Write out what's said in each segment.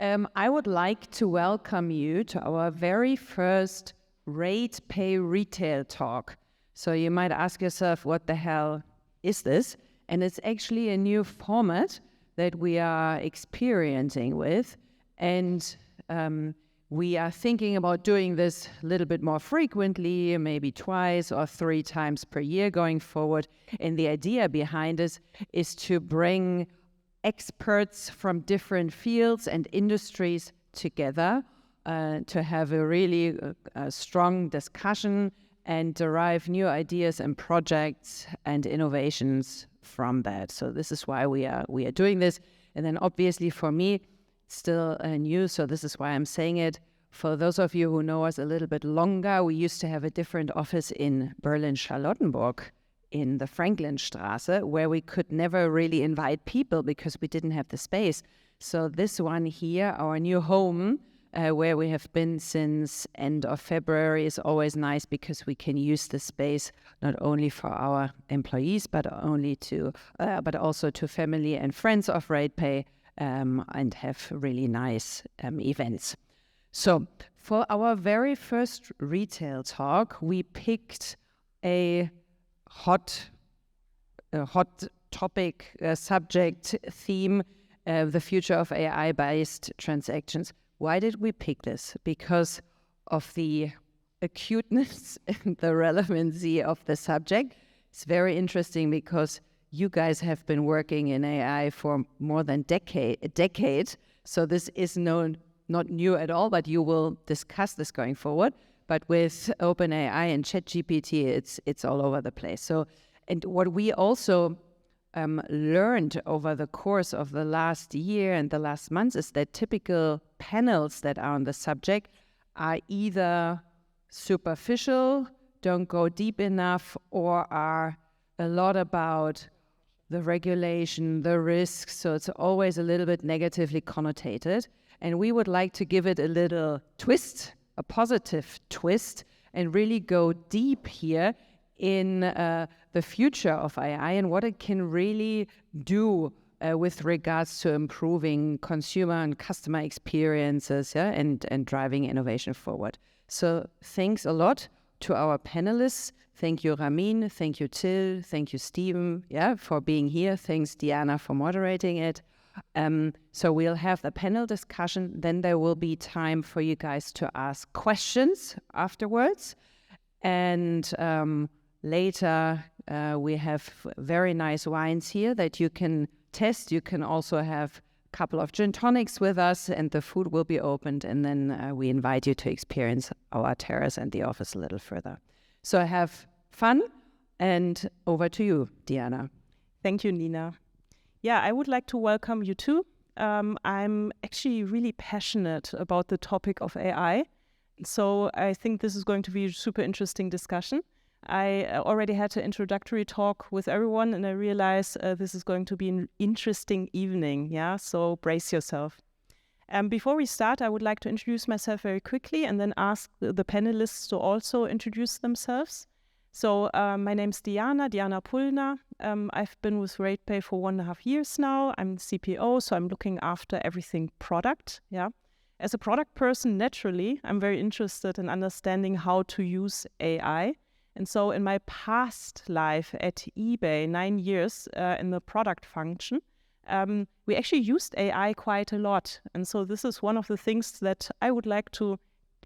I would like to welcome you to our very first Ratepay Retail Talk. So you might ask yourself, what the hell is this? And it's actually a new format that we are experiencing with. And we are thinking about doing this a little bit more frequently, maybe twice or 3 times per year going forward. And the idea behind this is to bring experts from different fields and industries together to have a really strong discussion and derive new ideas and projects and innovations from that. So this is why we are doing this. And then obviously for me, still new, so this is why I'm saying it. For those of you who know us a little bit longer, we used to have a different office in Berlin-Charlottenburg in the Franklinstraße, where we could never really invite people because we didn't have the space. So this one here, our new home, where we have been since end of February, is always nice because we can use the space not only for our employees, but also to family and friends of Ratepay, and have really nice events. So for our very first retail talk, we picked a hot topic, subject, theme, the future of AI-based transactions. Why did we pick this? Because of the acuteness and the relevancy of the subject. It's very interesting because you guys have been working in AI for more than a decade. So this is not new at all, but you will discuss this going forward. But with OpenAI and ChatGPT, it's all over the place. So, and what we also learned over the course of the last year and the last months is that typical panels that are on the subject are either superficial, don't go deep enough, or are a lot about the regulation, the risks. So it's always a little bit negatively connotated. And we would like to give it a little twist, a positive twist, and really go deep here in the future of AI and what it can really do with regards to improving consumer and customer experiences, and driving innovation forward. So thanks a lot to our panelists. Thank you, Ramin. Thank you, Till. Thank you, Steven, for being here. Thanks, Diana, for moderating it. So we'll have the panel discussion. Then there will be time for you guys to ask questions afterwards. And later, we have very nice wines here that you can test. You can also have a couple of gin tonics with us, and the food will be opened. And then we invite you to experience our terrace and the office a little further. So have fun, and over to you, Diana. Thank you, Nina. Yeah, I would like to welcome you too. I'm actually really passionate about the topic of AI. So I think this is going to be a super interesting discussion. I already had an introductory talk with everyone, and I realize this is going to be an interesting evening. Yeah, so brace yourself. Before we start, I would like to introduce myself very quickly and then ask the panelists to also introduce themselves. So my name's Diana Pulnar. I've been with Ratepay for 1.5 years now. I'm the CPO, so I'm looking after everything product. Yeah. As a product person, naturally, I'm very interested in understanding how to use AI. And so in my past life at eBay, 9 years in the product function, we actually used AI quite a lot. And so this is one of the things that I would like to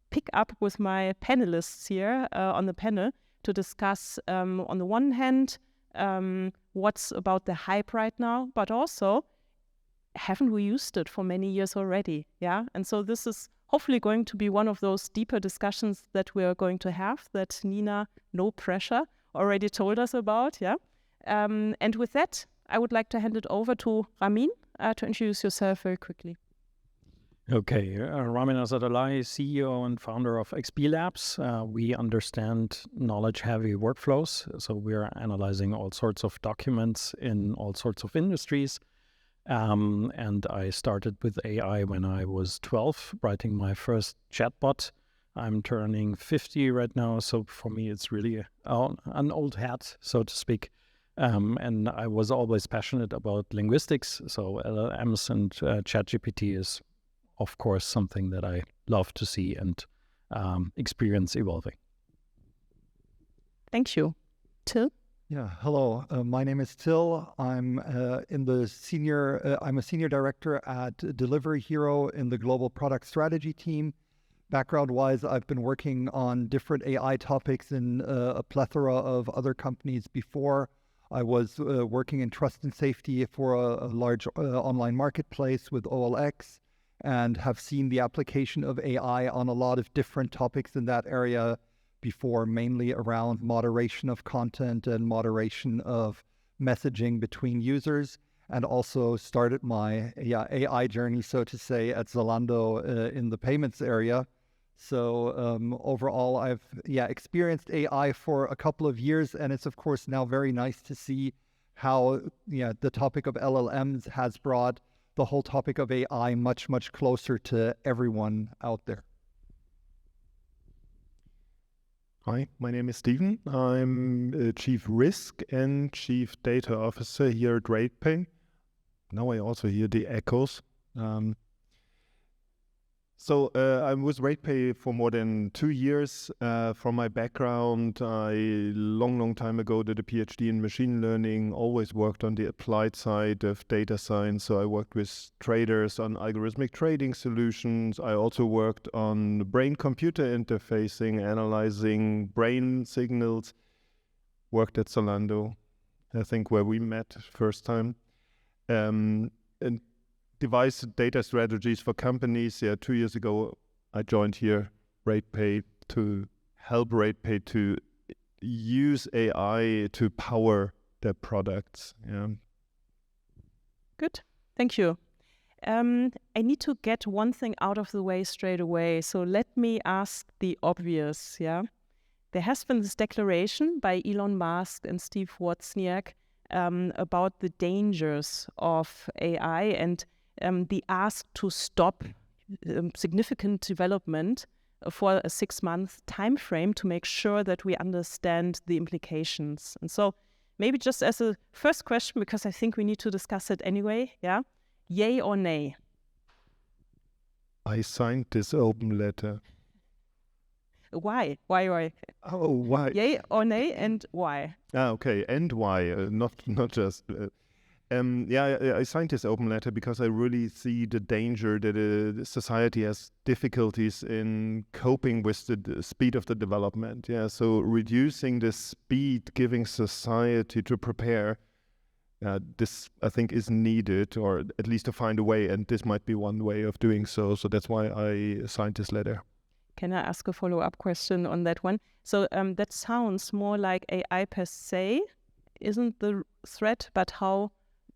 pick up with my panelists here on the panel to discuss, on the one hand, what's about the hype right now, but also, haven't we used it for many years already? Yeah, and so this is hopefully going to be one of those deeper discussions that we are going to have, that Nina, no pressure, already told us about. Yeah, and with that, I would like to hand it over to Ramin to introduce yourself very quickly. Okay, Ramin Azadalai, CEO and founder of ExB Labs. We understand knowledge-heavy workflows, so we're analyzing all sorts of documents in all sorts of industries. And I started with AI when I was 12, writing my first chatbot. I'm turning 50 right now, so for me it's really an old hat, so to speak. And I was always passionate about linguistics, so LLMs and ChatGPT is of course, something that I love to see and experience evolving. Thank you. Till? Yeah, hello. My name is Till. I'm a senior director at Delivery Hero in the global product strategy team. Background-wise, I've been working on different AI topics in a plethora of other companies before. I was working in trust and safety for a large online marketplace with OLX, and have seen the application of AI on a lot of different topics in that area before, mainly around moderation of content and moderation of messaging between users, and also started my AI journey, so to say, at Zalando in the payments area. So overall, I've experienced AI for a couple of years, and it's of course now very nice to see how the topic of LLMs has brought the whole topic of AI much, much closer to everyone out there. Hi, my name is Steven. I'm Chief Risk and Chief Data Officer here at Ratepay. Now I also hear the echoes. So I'm with Ratepay for more than 2 years. From my background, I long time ago did a PhD in machine learning, always worked on the applied side of data science. So I worked with traders on algorithmic trading solutions. I also worked on brain-computer interfacing, analyzing brain signals. Worked at Zalando, I think, where we met first time. And device data strategies for companies. 2 years ago, I joined here, Ratepay, to help Ratepay to use AI to power their products. Yeah. Good. Thank you. I need to get one thing out of the way straight away. So let me ask the obvious. Yeah, there has been this declaration by Elon Musk and Steve Wozniak about the dangers of AI and the ask to stop significant development for a 6-month time frame to make sure that we understand the implications. And so maybe just as a first question, because I think we need to discuss it anyway, yeah? Yay or nay? I signed this open letter. Why? Why? Oh, why? Yay or nay, and why? Okay, and why? Not just... I signed this open letter because I really see the danger that society has difficulties in coping with the speed of the development. Yeah, so reducing the speed, giving society to prepare, this I think is needed, or at least to find a way, and this might be one way of doing so. So that's why I signed this letter. Can I ask a follow-up question on that one? So that sounds more like AI per se isn't the threat, but how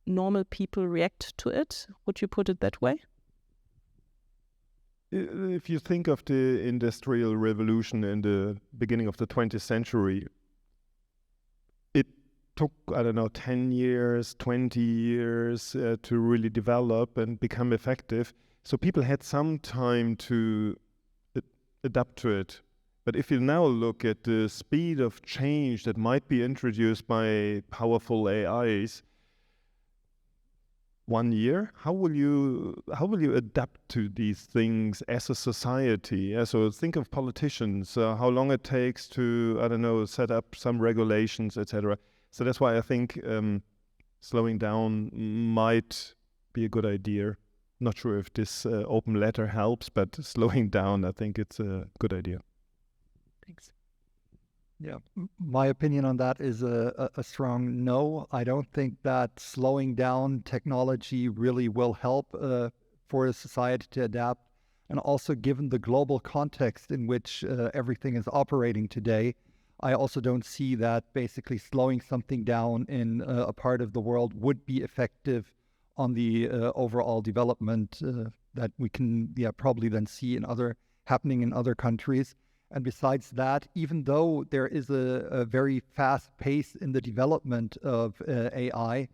normal people react to it. Would you put it that way? If you think of the Industrial Revolution in the beginning of the 20th century, it took, 10 years, 20 years to really develop and become effective. So people had some time to adapt to it. But if you now look at the speed of change that might be introduced by powerful AIs, 1 year, how will you adapt to these things as a society? Yeah, so think of politicians, how long it takes to, set up some regulations, etc. So that's why I think slowing down might be a good idea. Not sure if this open letter helps, but slowing down, I think it's a good idea. Thanks. Yeah, my opinion on that is a strong no. I don't think that slowing down technology really will help for a society to adapt. And also, given the global context in which everything is operating today, I also don't see that basically slowing something down in a part of the world would be effective on the overall development that we can probably then see happening in other countries. And besides that, even though there is a very fast pace in the development of AI,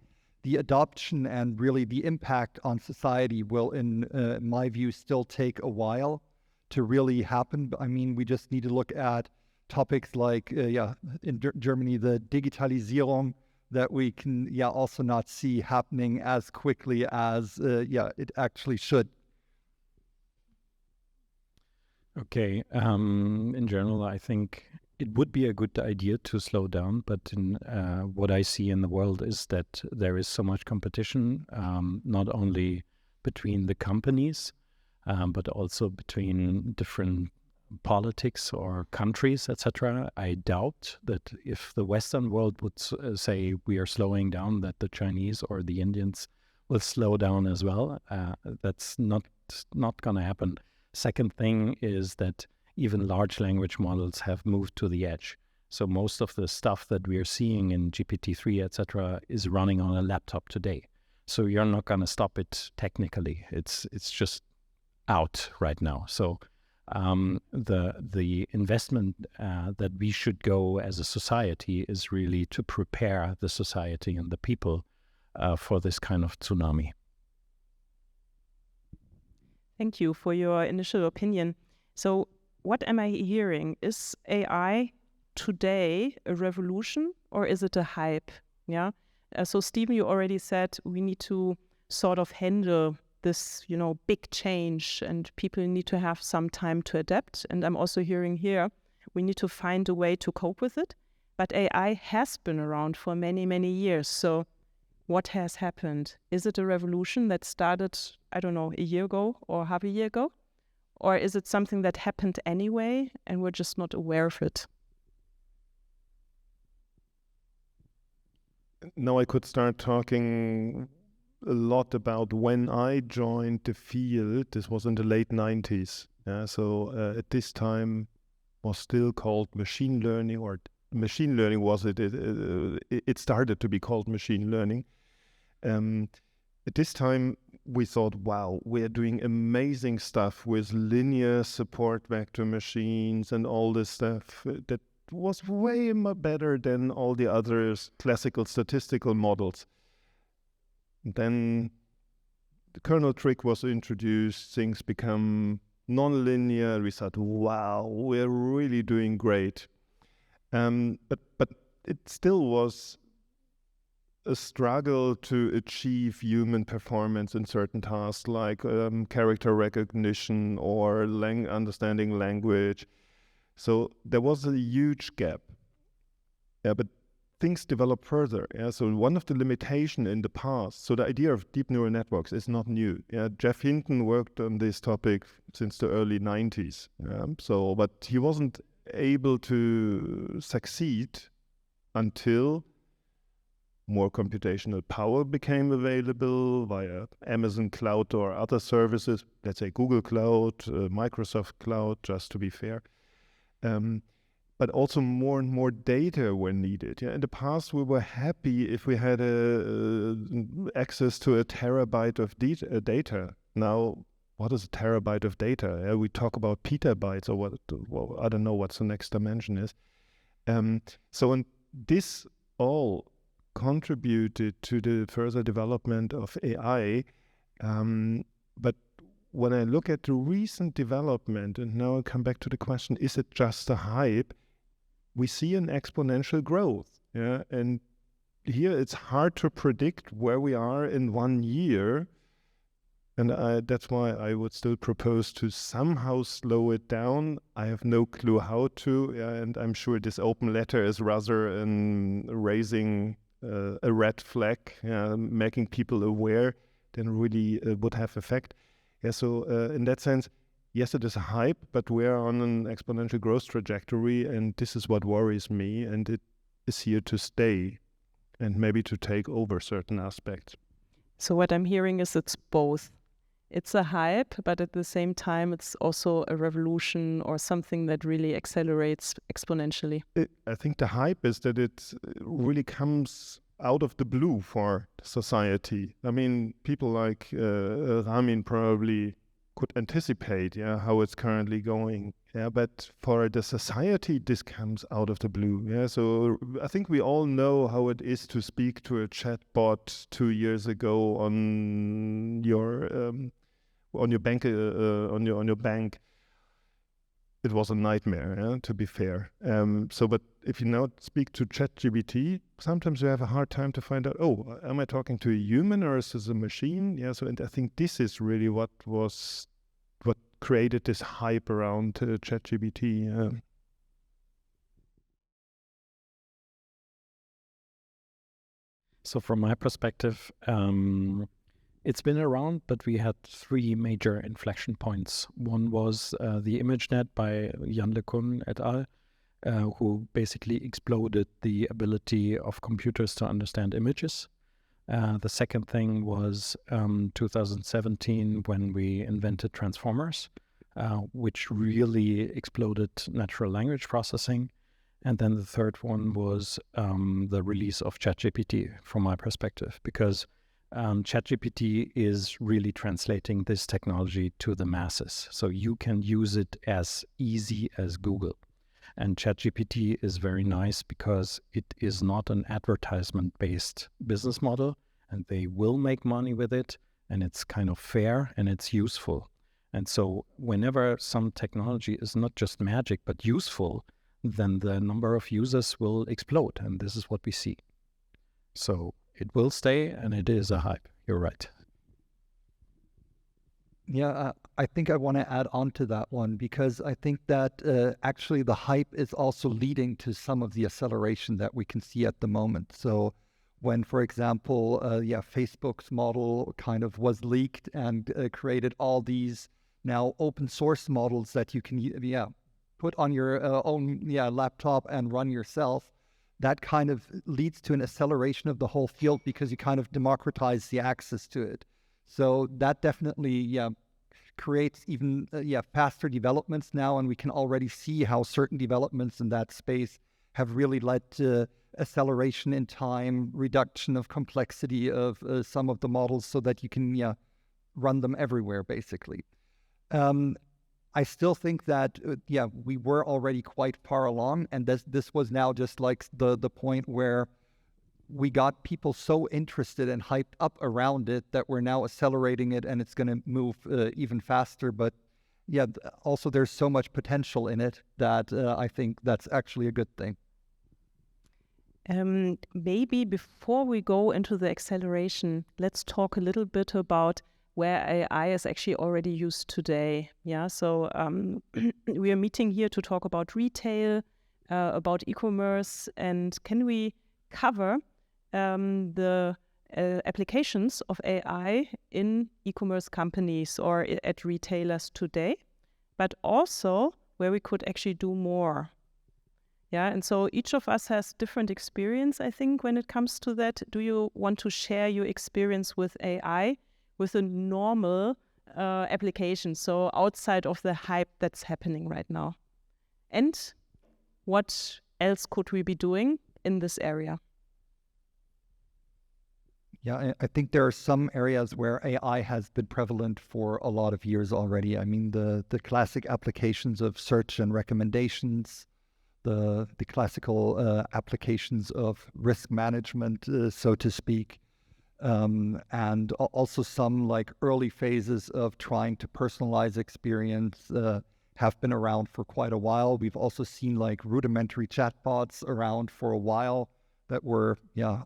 the adoption and really the impact on society will, in my view, still take a while to really happen. I mean, we just need to look at topics like, in Germany, the Digitalisierung, that we can also not see happening as quickly as it actually should. Okay. In general, I think it would be a good idea to slow down, but what I see in the world is that there is so much competition, not only between the companies, but also between different politics or countries, etc. I doubt that if the Western world would say we are slowing down, that the Chinese or the Indians will slow down as well. That's not going to happen. Second thing is that even large language models have moved to the edge. So most of the stuff that we are seeing in GPT-3, etc., is running on a laptop today. So you're not going to stop it technically. It's just out right now. So the investment that we should go as a society is really to prepare the society and the people for this kind of tsunami. Thank you for your initial opinion. So what am I hearing? Is AI today a revolution or is it a hype? Yeah. So Stephen, you already said we need to sort of handle this, big change and people need to have some time to adapt. And I'm also hearing here, we need to find a way to cope with it. But AI has been around for many, many years. So what has happened? Is it a revolution that started, I don't know, a year ago or half a year ago? Or is it something that happened anyway and we're just not aware of it? Now I could start talking a lot about when I joined the field. This was in the late 90s. So at this time was still called machine learning, or machine learning was it started to be called machine learning. At this time, we thought, wow, we're doing amazing stuff with linear support vector machines and all this stuff that was way better than all the other classical statistical models. Then the kernel trick was introduced, things become nonlinear. We thought, wow, we're really doing great. But it still was a struggle to achieve human performance in certain tasks like character recognition or understanding language. So there was a huge gap. But things develop further. So one of the limitations in the past, so the idea of deep neural networks is not new. Jeff Hinton worked on this topic since the early 90s. But he wasn't able to succeed until more computational power became available via Amazon Cloud or other services, let's say Google Cloud, Microsoft Cloud, just to be fair. But also more and more data were needed. In the past, we were happy if we had access to a terabyte of data. Now, what is a terabyte of data? We talk about petabytes or what? Well, I don't know what the next dimension is. So this all contributed to the further development of AI. But when I look at the recent development, and now I come back to the question, is it just a hype? We see an exponential growth. And here it's hard to predict where we are in 1 year. And that's why I would still propose to somehow slow it down. I have no clue how to. And I'm sure this open letter is rather raising a red flag, making people aware, than really would have effect. So in that sense, yes, it is a hype, but we're on an exponential growth trajectory, and this is what worries me, and it is here to stay and maybe to take over certain aspects. So what I'm hearing is it's both. It's a hype, but at the same time, it's also a revolution or something that really accelerates exponentially. I think the hype is that it really comes out of the blue for society. I mean, people like Ramin probably could anticipate how it's currently going. But for the society, this comes out of the blue. So I think we all know how it is to speak to a chatbot 2 years ago on your bank. On your bank, it was a nightmare. To be fair. But if you now speak to ChatGPT, sometimes you have a hard time to find out. Oh, am I talking to a human or is this a machine? And I think this is really what created this hype around ChatGPT. So from my perspective, it's been around, but we had three major inflection points. One was the ImageNet by Jan LeCun et al., who basically exploded the ability of computers to understand images. The second thing was 2017 when we invented transformers, which really exploded natural language processing. And then the third one was the release of ChatGPT, from my perspective, because ChatGPT is really translating this technology to the masses. So you can use it as easy as Google. And ChatGPT is very nice because it is not an advertisement-based business model, and they will make money with it, and it's kind of fair and it's useful. And so whenever some technology is not just magic, but useful, then the number of users will explode. And this is what we see. So it will stay, and it is a hype. You're right. Yeah, I think I want to add on to that one, because I think that actually the hype is also leading to some of the acceleration that we can see at the moment. So when, for example, Facebook's model kind of was leaked and created all these now open source models that you can put on your own laptop and run yourself, that kind of leads to an acceleration of the whole field because you kind of democratize the access to it. So that definitely creates even faster developments now, and we can already see how certain developments in that space have really led to acceleration in time, reduction of complexity of some of the models so that you can run them everywhere, basically. I still think that, we were already quite far along, and this was now just like the point where we got people so interested and hyped up around it that we're now accelerating it, and it's going to move even faster. But also there's so much potential in it that I think that's actually a good thing. Maybe before we go into the acceleration, let's talk a little bit about where AI is actually already used today. So we are meeting here to talk about retail, about e-commerce, and can we cover the applications of AI in e-commerce companies or at retailers today, but also where we could actually do more. And so each of us has different experience, I think, when it comes to that. Do you want to share your experience with AI with a normal application, so outside of the hype that's happening right now? And what else could we be doing in this area? Yeah, I think there are some areas where AI has been prevalent for a lot of years already. I mean, the classic applications of search and recommendations, the classical applications of risk management, so to speak, and also some like early phases of trying to personalize experience have been around for quite a while. We've also seen like rudimentary chatbots around for a while that were,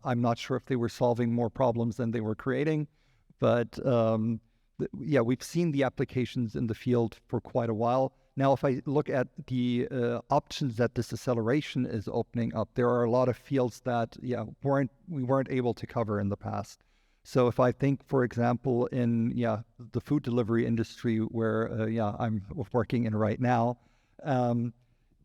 I'm not sure if they were solving more problems than they were creating, but we've seen the applications in the field for quite a while. Now, if I look at the options that this acceleration is opening up, there are a lot of fields that we weren't able to cover in the past. So if I think, for example, in the food delivery industry where I'm working in right now,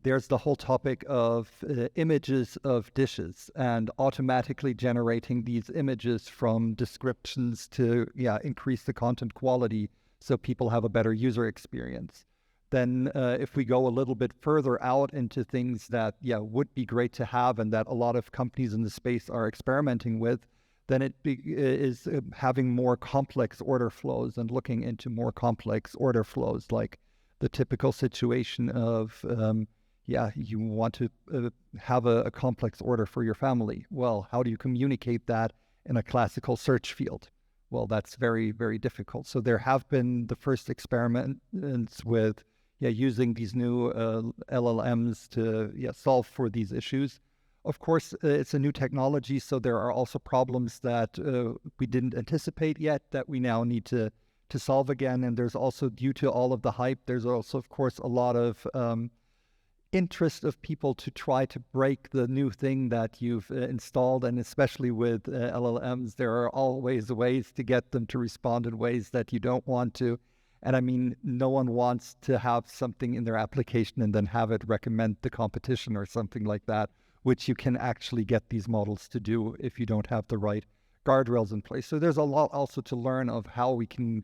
there's the whole topic of images of dishes and automatically generating these images from descriptions to increase the content quality so people have a better user experience. Then if we go a little bit further out into things that would be great to have and that a lot of companies in the space are experimenting with, then it is having more complex order flows and looking into more complex order flows, like the typical situation of you want to have a complex order for your family. Well, how do you communicate that in a classical search field? Well, that's very, very difficult. So there have been the first experiments with using these new LLMs to solve for these issues. Of course, it's a new technology, so there are also problems that we didn't anticipate yet that we now need to to solve again. And there's also, due to all of the hype, there's also, of course, a lot of interest of people to try to break the new thing that you've installed. And especially with LLMs, there are always ways to get them to respond in ways that you don't want to. And I mean, no one wants to have something in their application and then have it recommend the competition or something like that, which you can actually get these models to do if you don't have the right guardrails in place. So there's a lot also to learn of how we can,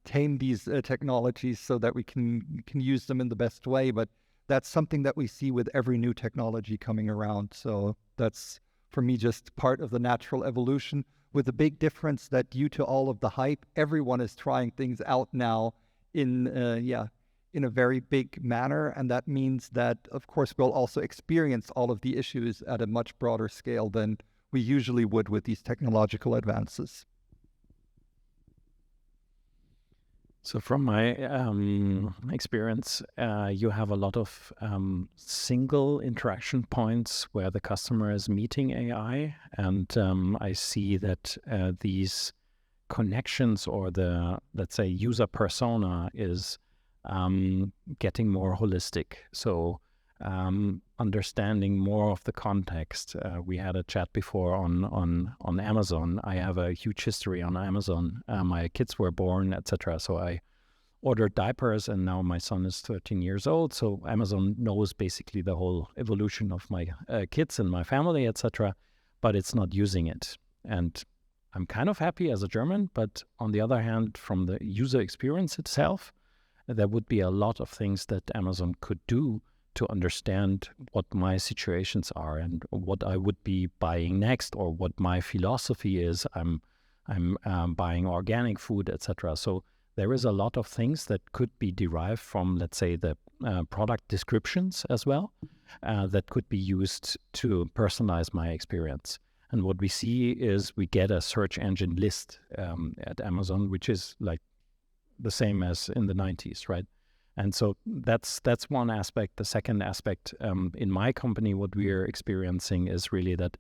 tame these technologies so that we can use them in the best way. But that's something that we see with every new technology coming around. So that's, for me, just part of the natural evolution, with the big difference that due to all of the hype, everyone is trying things out now in a very big manner. And that means that, of course, we'll also experience all of the issues at a much broader scale than we usually would with these technological advances. So from my experience, you have a lot of single interaction points where the customer is meeting AI. And I see that these connections, or the, let's say, user persona is getting more holistic. So understanding more of the context. We had a chat before on Amazon. I have a huge history on Amazon. My kids were born, etc. So I ordered diapers, and now my son is 13 years old. So Amazon knows basically the whole evolution of my kids and my family, etc. But it's not using it. And I'm kind of happy as a German, but on the other hand, from the user experience itself, there would be a lot of things that Amazon could do to understand what my situations are and what I would be buying next, or what my philosophy is. I'm buying organic food, etc. So there is a lot of things that could be derived from, let's say, the product descriptions as well, that could be used to personalize my experience. And what we see is we get a search engine list at Amazon, which is like the same as in the 90s, right? And so that's one aspect. The second aspect in my company, what we are experiencing is really that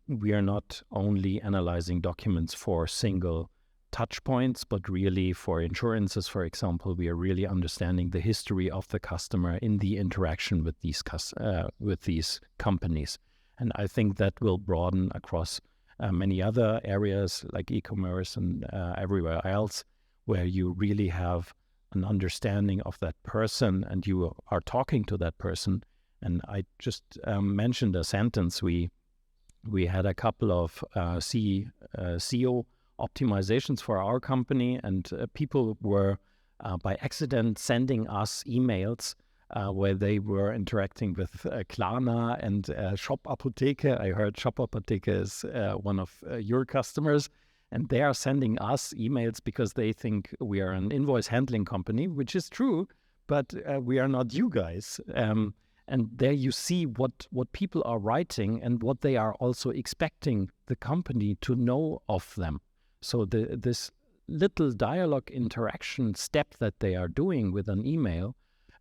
we are not only analyzing documents for single touch points, but really for insurances, for example, we are really understanding the history of the customer in the interaction with these companies. And I think that will broaden across many other areas like e-commerce and everywhere else, where you really have an understanding of that person and you are talking to that person. And I just mentioned a sentence. We had a couple of SEO optimizations for our company, and people were by accident sending us emails where they were interacting with Klarna and Shop Apotheke. I heard Shop Apotheke is one of your customers. And they are sending us emails because they think we are an invoice handling company, which is true, but we are not you guys. And there you see what people are writing and what they are also expecting the company to know of them. So this little dialogue interaction step that they are doing with an email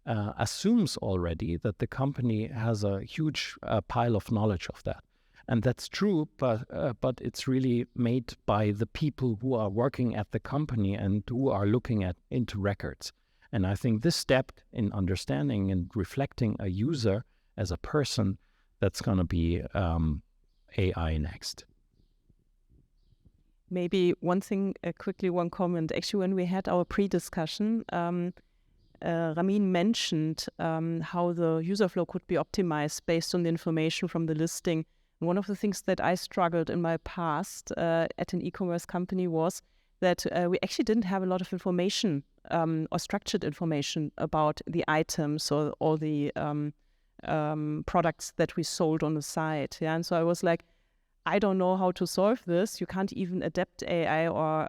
assumes already that the company has a huge pile of knowledge of that. And that's true, but it's really made by the people who are working at the company and who are looking into records. And I think this step in understanding and reflecting a user as a person, that's going to be AI next. Maybe one thing, quickly, one comment. Actually, when we had our pre-discussion, Ramin mentioned how the user flow could be optimized based on the information from the listing. One of the things that I struggled in my past at an e-commerce company was that we actually didn't have a lot of information or structured information about the items or all the products that we sold on the site. Yeah, and so I was like, I don't know how to solve this. You can't even adapt AI or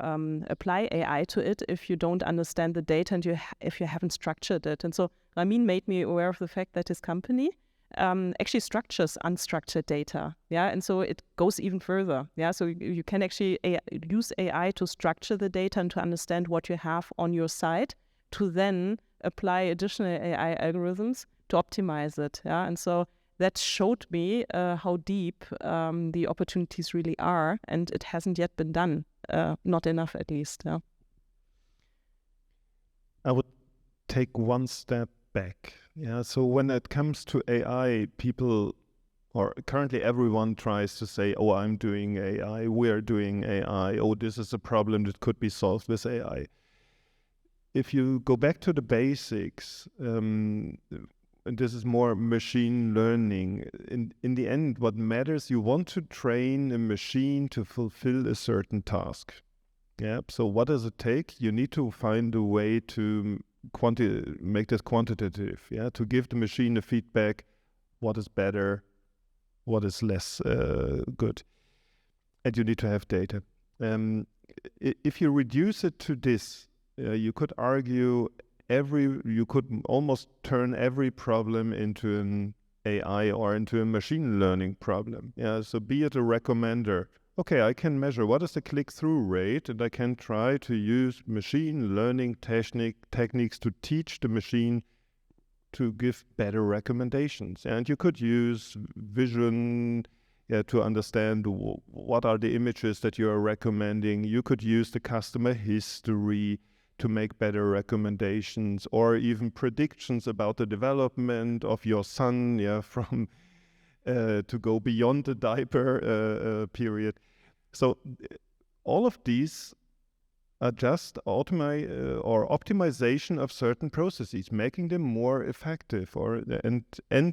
apply AI to it if you don't understand the data and if you haven't structured it. And so Ramin made me aware of the fact that his company actually structures unstructured data, yeah, and so it goes even further, yeah. So you can actually use AI to structure the data and to understand what you have on your site, to then apply additional AI algorithms to optimize it, yeah. And so that showed me how deep the opportunities really are, and it hasn't yet been done, not enough at least, yeah. I would take one step back. Yeah. So when it comes to AI, people, or currently everyone tries to say, oh, I'm doing AI, we're doing AI, oh, this is a problem that could be solved with AI. If you go back to the basics, and this is more machine learning, in the end, what matters, you want to train a machine to fulfill a certain task. Yeah. So what does it take? You need to find a way to make this quantitative. Yeah. To give the machine a feedback, what is better, what is less good, and you need to have data. If you reduce it to this, you could argue you could almost turn every problem into an AI or into a machine learning problem. Yeah. So be it a recommender. Okay, I can measure what is the click-through rate, and I can try to use machine learning techniques to teach the machine to give better recommendations. And you could use vision to understand what are the images that you are recommending. You could use the customer history to make better recommendations, or even predictions about the development of your son, from to go beyond the diaper period. So all of these are just optimization of certain processes, making them more effective and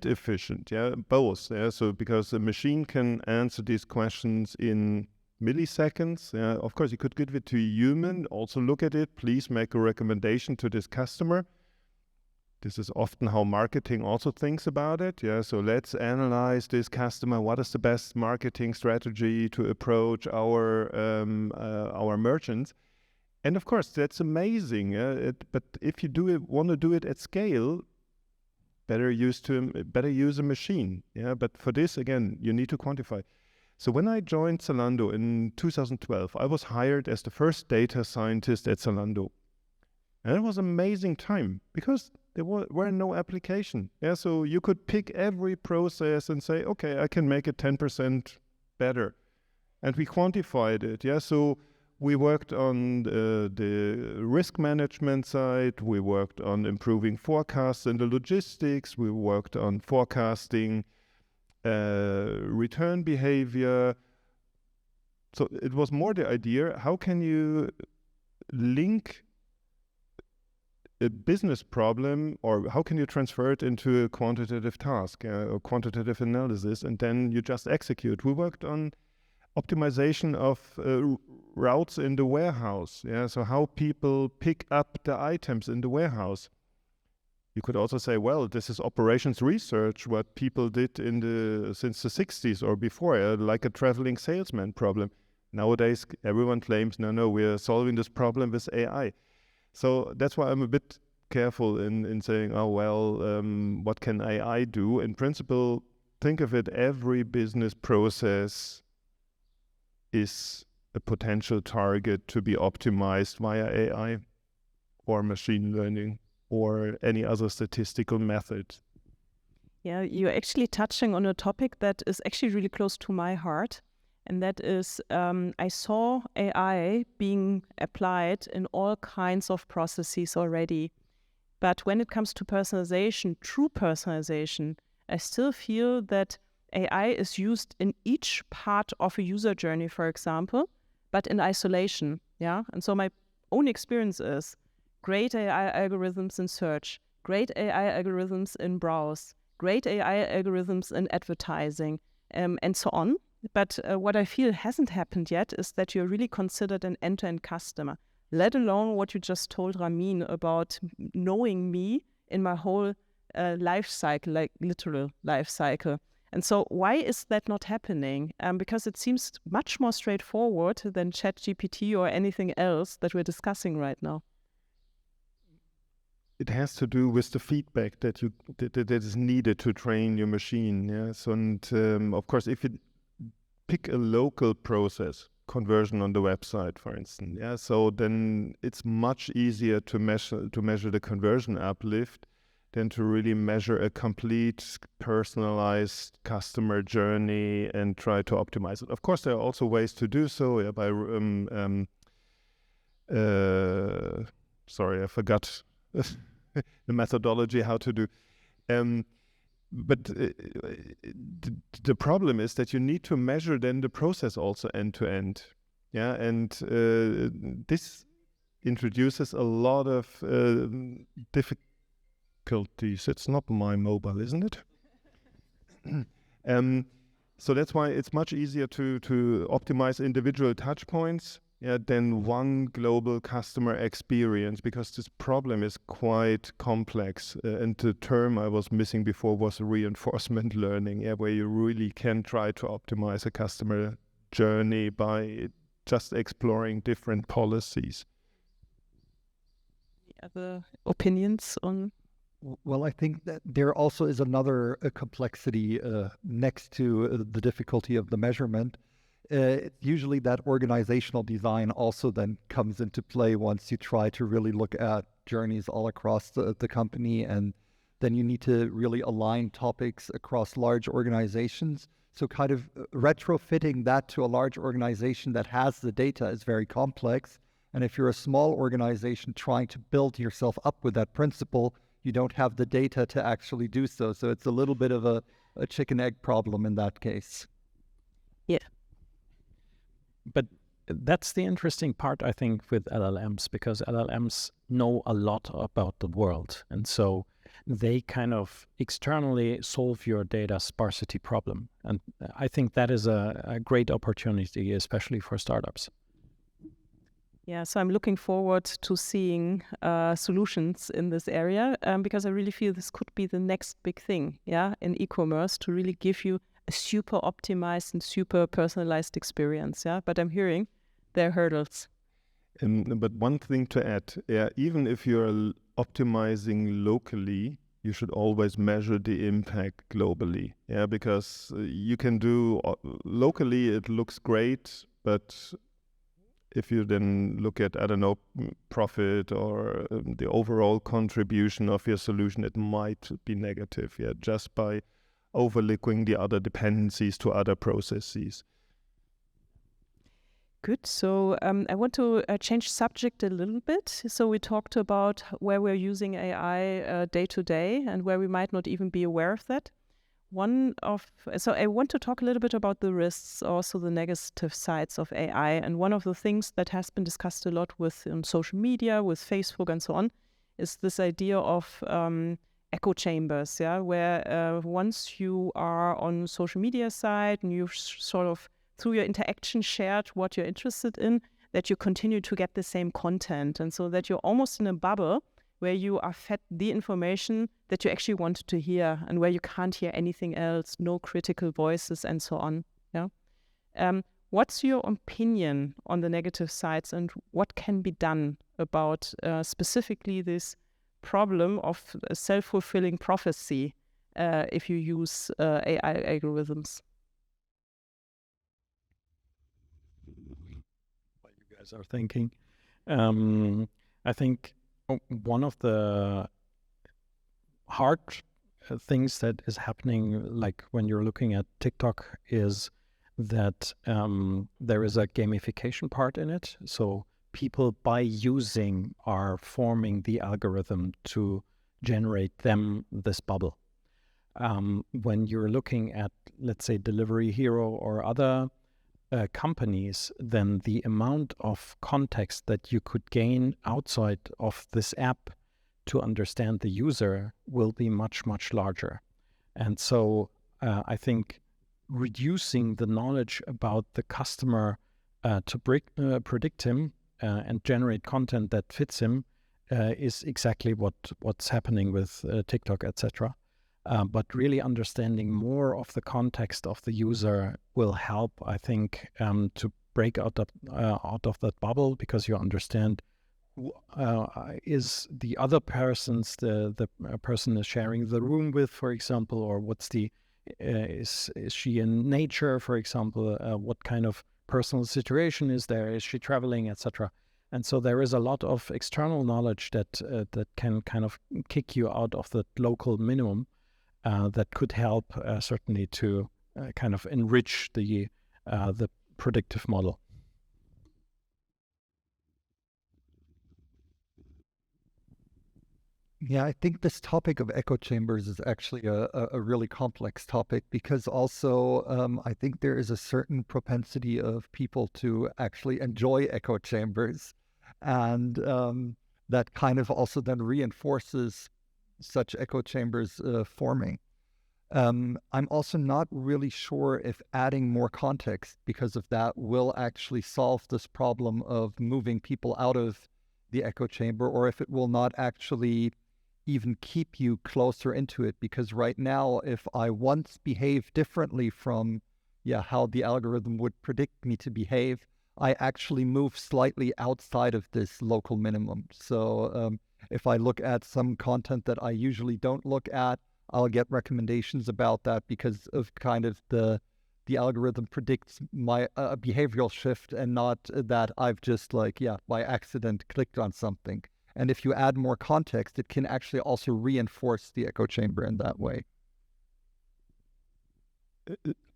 efficient. Yeah, both. Yeah, so because a machine can answer these questions in milliseconds. Yeah, of course, you could give it to a human. Also, look at it. Please make a recommendation to this customer. This is often how marketing also thinks about it. Yeah, so let's analyze this customer. What is the best marketing strategy to approach our merchants? And of course, that's amazing. But if you want to do it at scale, better use a machine. Yeah, but for this, again, you need to quantify. So when I joined Zalando in 2012, I was hired as the first data scientist at Zalando. And it was an amazing time because there were no application. Yeah, so you could pick every process and say, okay, I can make it 10% better. And we quantified it. Yeah, so we worked on the risk management side. We worked on improving forecasts in the logistics. We worked on forecasting return behavior. So it was more the idea, how can you link a business problem, or how can you transfer it into a quantitative task or quantitative analysis, and then you just execute. We worked on optimization of routes in the warehouse. Yeah, so how people pick up the items in the warehouse. You could also say, well, this is operations research, what people did since the 60s or before, like a traveling salesman problem. Nowadays, everyone claims, no, we are solving this problem with AI. So that's why I'm a bit careful in saying, what can AI do? In principle, think of it, every business process is a potential target to be optimized via AI or machine learning or any other statistical method. Yeah, you're actually touching on a topic that is actually really close to my heart. And that is, I saw AI being applied in all kinds of processes already. But when it comes to personalization, true personalization, I still feel that AI is used in each part of a user journey, for example, but in isolation. Yeah. And so my own experience is great AI algorithms in search, great AI algorithms in browse, great AI algorithms in advertising, and so on. But what I feel hasn't happened yet is that you're really considered an end-to-end customer, let alone what you just told Ramin about knowing me in my whole life cycle, like literal life cycle. And so why is that not happening? Because it seems much more straightforward than ChatGPT or anything else that we're discussing right now. It has to do with the feedback that is needed to train your machine. Yes, and of course, if you pick a local process, conversion on the website, for instance, yeah, so then it's much easier to measure the conversion uplift than to really measure a complete personalized customer journey and try to optimize it. Of course, there are also ways to do so. By sorry, I forgot the methodology how to do. But the problem is that you need to measure then the process also end to end. Yeah, and this introduces a lot of difficulties. It's not my mobile, isn't it? So that's why it's much easier to optimize individual touch points than one global customer experience, because this problem is quite complex. And the term I was missing before was reinforcement learning, where you really can try to optimize a customer journey by just exploring different policies. Other opinions on? Well, I think that there also is another complexity next to the difficulty of the measurement. It's usually that organizational design also then comes into play once you try to really look at journeys all across the company, and then you need to really align topics across large organizations. So kind of retrofitting that to a large organization that has the data is very complex. And if you're a small organization trying to build yourself up with that principle, you don't have the data to actually do so. So it's a little bit of a chicken egg problem in that case. Yeah. But that's the interesting part, I think, with LLMs, because LLMs know a lot about the world. And so they kind of externally solve your data sparsity problem. And I think that is a great opportunity, especially for startups. Yeah, so I'm looking forward to seeing solutions in this area because I really feel this could be the next big thing, in e-commerce, to really give you a super optimized and super personalized experience, But I'm hearing there are hurdles. But one thing to add, even if you're optimizing locally, you should always measure the impact globally, because you can do locally, it looks great, but if you then look at, I don't know, profit or the overall contribution of your solution, it might be negative, just by overlooking the other dependencies to other processes. Good. So I want to change subject a little bit. So we talked about where we're using AI day to day and where we might not even be aware of that. So I want to talk a little bit about the risks, also the negative sides of AI. And one of the things that has been discussed a lot with social media, with Facebook and so on, is this idea of echo chambers, where once you are on social media side and you've sort of through your interaction shared what you're interested in, that you continue to get the same content. And so that you're almost in a bubble where you are fed the information that you actually wanted to hear and where you can't hear anything else, no critical voices and so on. What's your opinion on the negative sides and what can be done about specifically this problem of self-fulfilling prophecy if you use AI algorithms? While you guys are thinking, I think one of the hard things that is happening, like when you're looking at TikTok, is that there is a gamification part in it. So people, by using, are forming the algorithm to generate them this bubble. When you're looking at, let's say, Delivery Hero or other companies, then the amount of context that you could gain outside of this app to understand the user will be much, much larger. And so I think reducing the knowledge about the customer to predict him and generate content that fits him is exactly what's happening with TikTok, etc. But really understanding more of the context of the user will help, I think, to break out of that bubble, because you understand is the other person's the person is sharing the room with, for example, or what's the is she in nature, for example, what kind of personal situation is there, is she traveling, etc. And so there is a lot of external knowledge that can kind of kick you out of the local minimum. That could help certainly to kind of enrich the predictive model. Yeah, I think this topic of echo chambers is actually a really complex topic because also I think there is a certain propensity of people to actually enjoy echo chambers. And that kind of also then reinforces such echo chambers forming. I'm also not really sure if adding more context because of that will actually solve this problem of moving people out of the echo chamber, or if it will not actually even keep you closer into it. Because right now, if I once behave differently from how the algorithm would predict me to behave, I actually move slightly outside of this local minimum. So if I look at some content that I usually don't look at, I'll get recommendations about that because of kind of the algorithm predicts my behavioral shift, and not that I've just by accident clicked on something. And if you add more context, it can actually also reinforce the echo chamber in that way.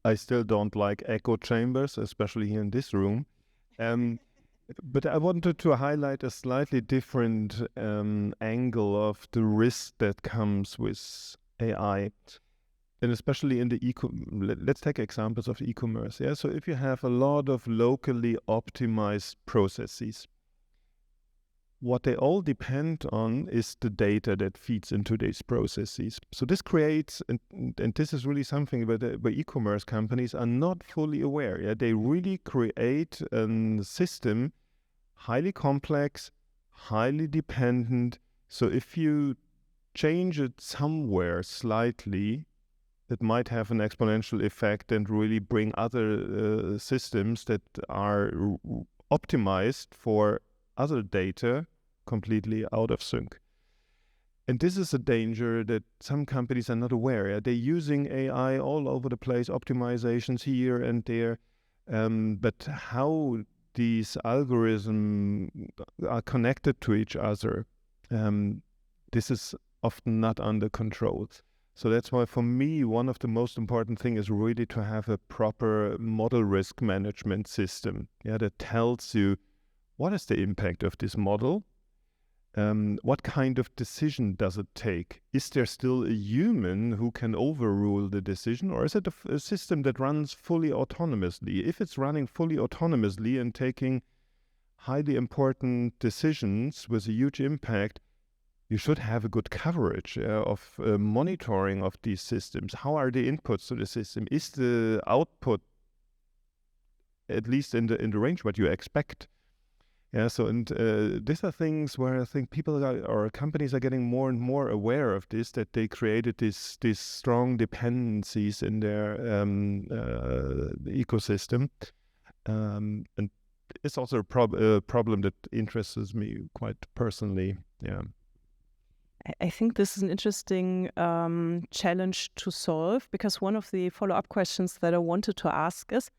I still don't like echo chambers, especially here in this room. But I wanted to highlight a slightly different angle of the risk that comes with AI, and especially in the let's take examples of e-commerce. Yeah, so if you have a lot of locally optimized processes, what they all depend on is the data that feeds into these processes. So this creates, and this is really something where e-commerce companies are not fully aware. Yeah, they really create a system, highly complex, highly dependent. So if you change it somewhere slightly, it might have an exponential effect and really bring other systems that are optimized for other data completely out of sync. And this is a danger that some companies are not aware. Yeah? They're using AI all over the place, optimizations here and there, but how these algorithms are connected to each other, this is often not under control. So that's why, for me, one of the most important things is really to have a proper model risk management system, that tells you what is the impact of this model, what kind of decision does it take? Is there still a human who can overrule the decision, or is it a system that runs fully autonomously? If it's running fully autonomously and taking highly important decisions with a huge impact, you should have a good coverage of monitoring of these systems. How are the inputs to the system? Is the output at least in the range what you expect? Yeah. So these are things where I think people or companies are getting more and more aware of this, that they created these strong dependencies in their ecosystem, and it's also a problem that interests me quite personally. Yeah. I think this is an interesting challenge to solve, because one of the follow-up questions that I wanted to ask is,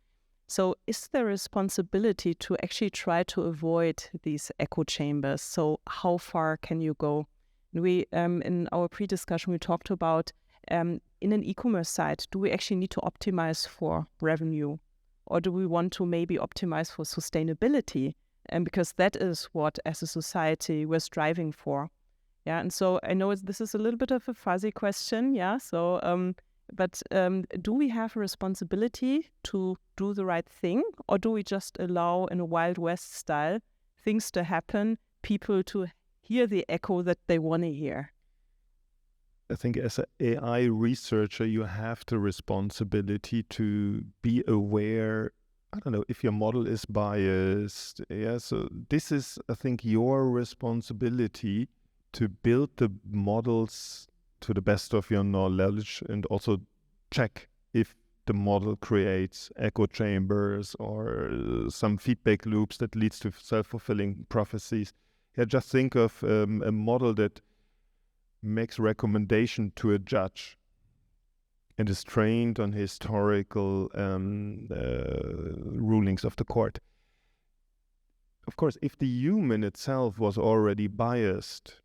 so is there a responsibility to actually try to avoid these echo chambers? So how far can you go? We in our pre-discussion, we talked about in an e-commerce site, do we actually need to optimize for revenue? Or do we want to maybe optimize for sustainability? And because that is what, as a society, we're striving for. Yeah, and so I know this is a little bit of a fuzzy question, yeah. So, but do we have a responsibility to do the right thing, or do we just allow, in a Wild West style, things to happen, people to hear the echo that they want to hear? I think as an AI researcher, you have the responsibility to be aware. I don't know if your model is biased. Yeah, so this is, I think, your responsibility to build the models to the best of your knowledge, and also check if the model creates echo chambers or some feedback loops that leads to self-fulfilling prophecies. Yeah, just think of a model that makes recommendation to a judge and is trained on historical rulings of the court. Of course, if the human itself was already biased,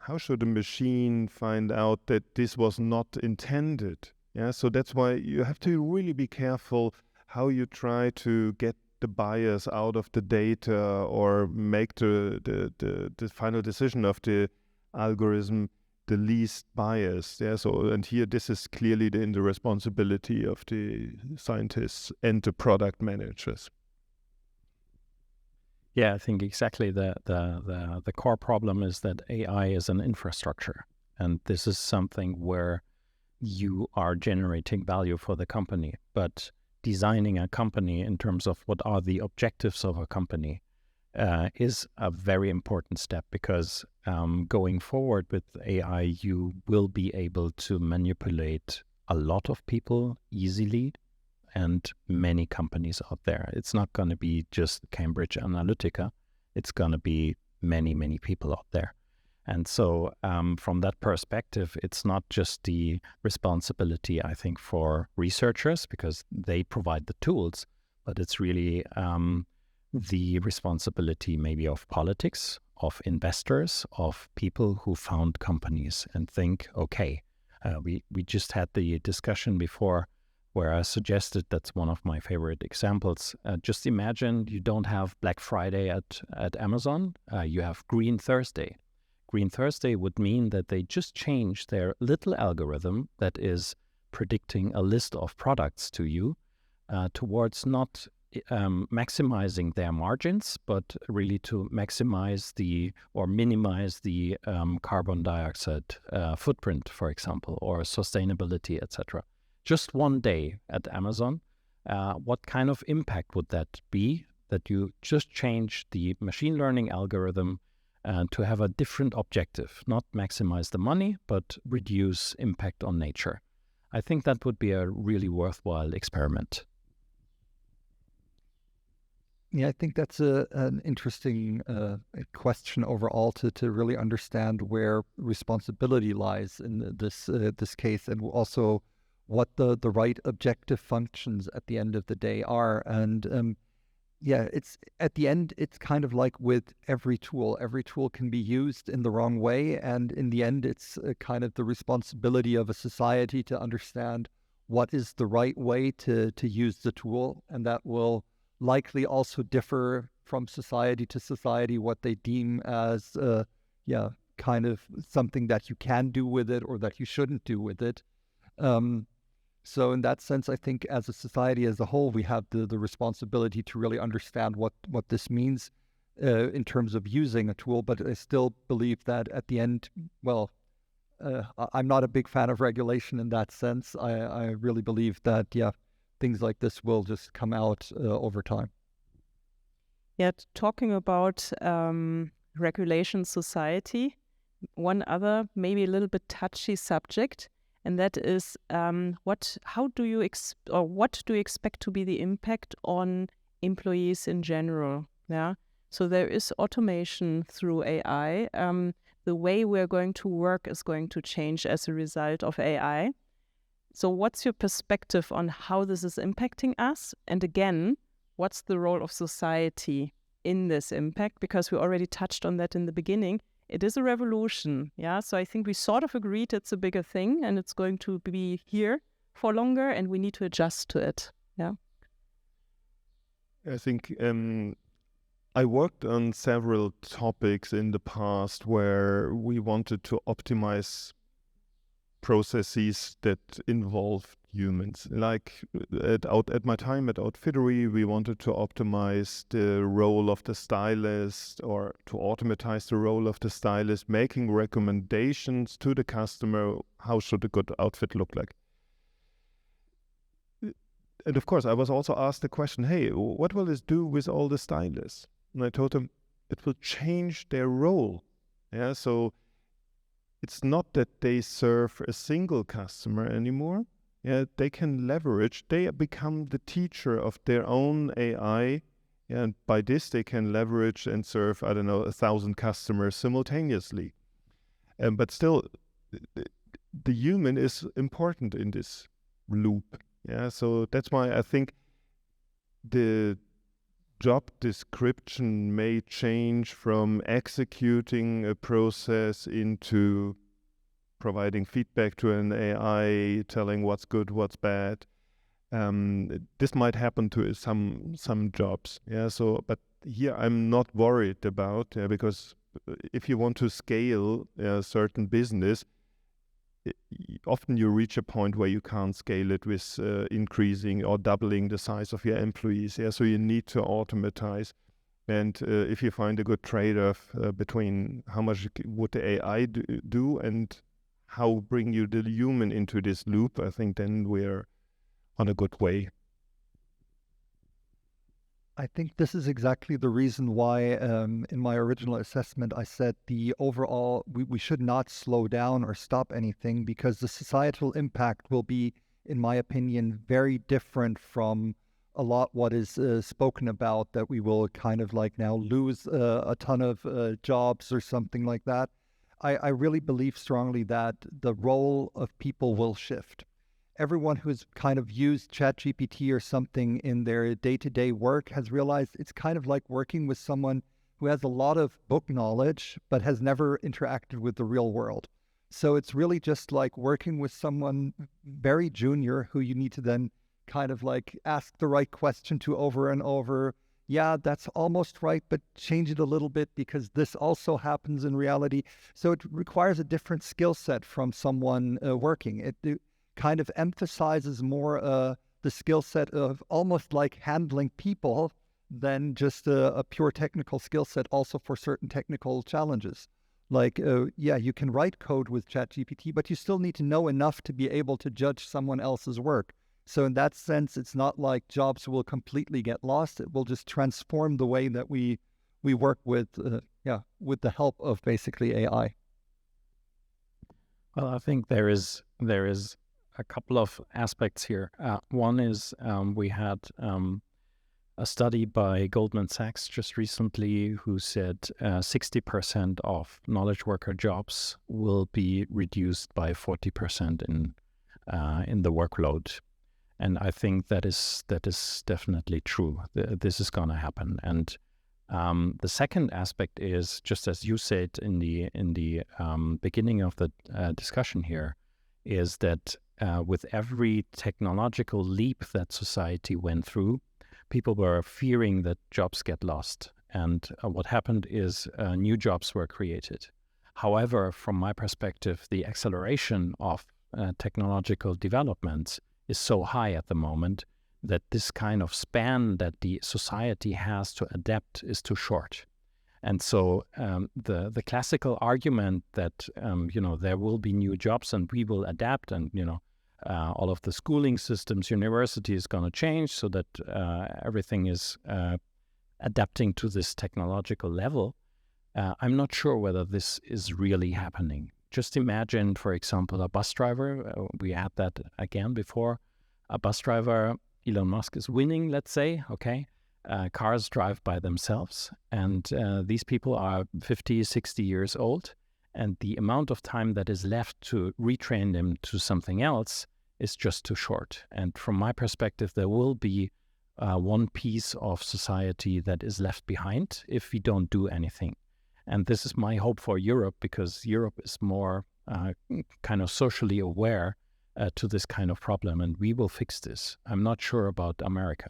how should a machine find out that this was not intended? Yeah, so that's why you have to really be careful how you try to get the bias out of the data or make the final decision of the algorithm the least biased. Yeah. So, and here this is clearly in the responsibility of the scientists and the product managers. Yeah, I think exactly the core problem is that AI is an infrastructure, and this is something where you are generating value for the company, but designing a company in terms of what are the objectives of a company is a very important step, because going forward with AI, you will be able to manipulate a lot of people easily and many companies out there. It's not going to be just Cambridge Analytica. It's going to be many, many people out there. And so from that perspective, it's not just the responsibility, I think, for researchers, because they provide the tools, but it's really the responsibility maybe of politics, of investors, of people who found companies and think, okay, we just had the discussion before where I suggested, that's one of my favorite examples. Just imagine you don't have Black Friday at Amazon, you have Green Thursday. Green Thursday would mean that they just change their little algorithm that is predicting a list of products to you towards not maximizing their margins, but really to maximize or minimize the carbon dioxide footprint, for example, or sustainability, etc. Just one day at Amazon, what kind of impact would that be, that you just change the machine learning algorithm to have a different objective, not maximize the money, but reduce impact on nature? I think that would be a really worthwhile experiment. Yeah, I think that's an interesting question overall to really understand where responsibility lies in this case, and also what the right objective functions at the end of the day are. And yeah, it's at the end, it's kind of like with every tool. Every tool can be used in the wrong way, and in the end, it's kind of the responsibility of a society to understand what is the right way to use the tool, and that will likely also differ from society to society, what they deem as kind of something that you can do with it or that you shouldn't do with it. So in that sense, I think as a society as a whole, we have the responsibility to really understand what this means in terms of using a tool. But I still believe that at the end, I'm not a big fan of regulation in that sense. I really believe that, things like this will just come out over time. Yeah, talking about regulation society, one other maybe a little bit touchy subject, and that is what do you expect to be the impact on employees in general? Yeah, so there is automation through AI. The way we're going to work is going to change as a result of AI. So what's your perspective on how this is impacting us? And again, what's the role of society in this impact? Because we already touched on that in the beginning. It is a revolution, yeah? So I think we sort of agreed it's a bigger thing and it's going to be here for longer and we need to adjust to it, yeah? I think I worked on several topics in the past where we wanted to optimize processes that involve humans. Like at my time at Outfittery, we wanted to optimize the role of the stylist, or to automatize the role of the stylist, making recommendations to the customer, how should a good outfit look like. And of course, I was also asked the question, hey, what will this do with all the stylists? And I told them, it will change their role. Yeah, so it's not that they serve a single customer anymore. Yeah, they can leverage, they become the teacher of their own AI. And by this, they can leverage and serve, 1,000 customers simultaneously. But still, the human is important in this loop. Yeah, so that's why I think the job description may change from executing a process into providing feedback to an AI, telling what's good, what's bad. This might happen to some jobs. Yeah. So, but here I'm not worried about because if you want to scale a certain business, often you reach a point where you can't scale it with increasing or doubling the size of your employees. Yeah, so you need to automatize. And if you find a good trade-off between how much would the AI do and how bring you the human into this loop, I think then we're on a good way. I think this is exactly the reason why in my original assessment I said the overall, we should not slow down or stop anything, because the societal impact will be, in my opinion, very different from a lot what is spoken about, that we will kind of like now lose a ton of jobs or something like that. I really believe strongly that the role of people will shift. Everyone who's kind of used ChatGPT or something in their day-to-day work has realized it's kind of like working with someone who has a lot of book knowledge but has never interacted with the real world. So it's really just like working with someone very junior who you need to then kind of like ask the right question to over and over. Yeah, that's almost right, but change it a little bit because this also happens in reality. So it requires a different skill set from someone working. It kind of emphasizes more the skill set of almost like handling people than just a pure technical skill set, also for certain technical challenges. Like, yeah, you can write code with ChatGPT, but you still need to know enough to be able to judge someone else's work. So in that sense, it's not like jobs will completely get lost. It will just transform the way that we work with the help of basically AI. Well, I think there is a couple of aspects here. One is we had a study by Goldman Sachs just recently who said 60% of knowledge worker jobs will be reduced by 40% in the workload. And I think that is definitely true. This is going to happen. And the second aspect is, just as you said in the beginning of the discussion here, is that with every technological leap that society went through, people were fearing that jobs get lost. And what happened is new jobs were created. However, from my perspective, the acceleration of technological developments is so high at the moment that this kind of span that the society has to adapt is too short. And so the classical argument that there will be new jobs and we will adapt, and all of the schooling systems, university is going to change so that everything is adapting to this technological level. I'm not sure whether this is really happening. Just imagine, for example, a bus driver. We had that again before. A bus driver, Elon Musk is winning, let's say, okay? Cars drive by themselves, and these people are 50, 60 years old, and the amount of time that is left to retrain them to something else is just too short. And from my perspective, there will be one piece of society that is left behind if we don't do anything. And this is my hope for Europe, because Europe is more kind of socially aware to this kind of problem, and we will fix this. I'm not sure about America.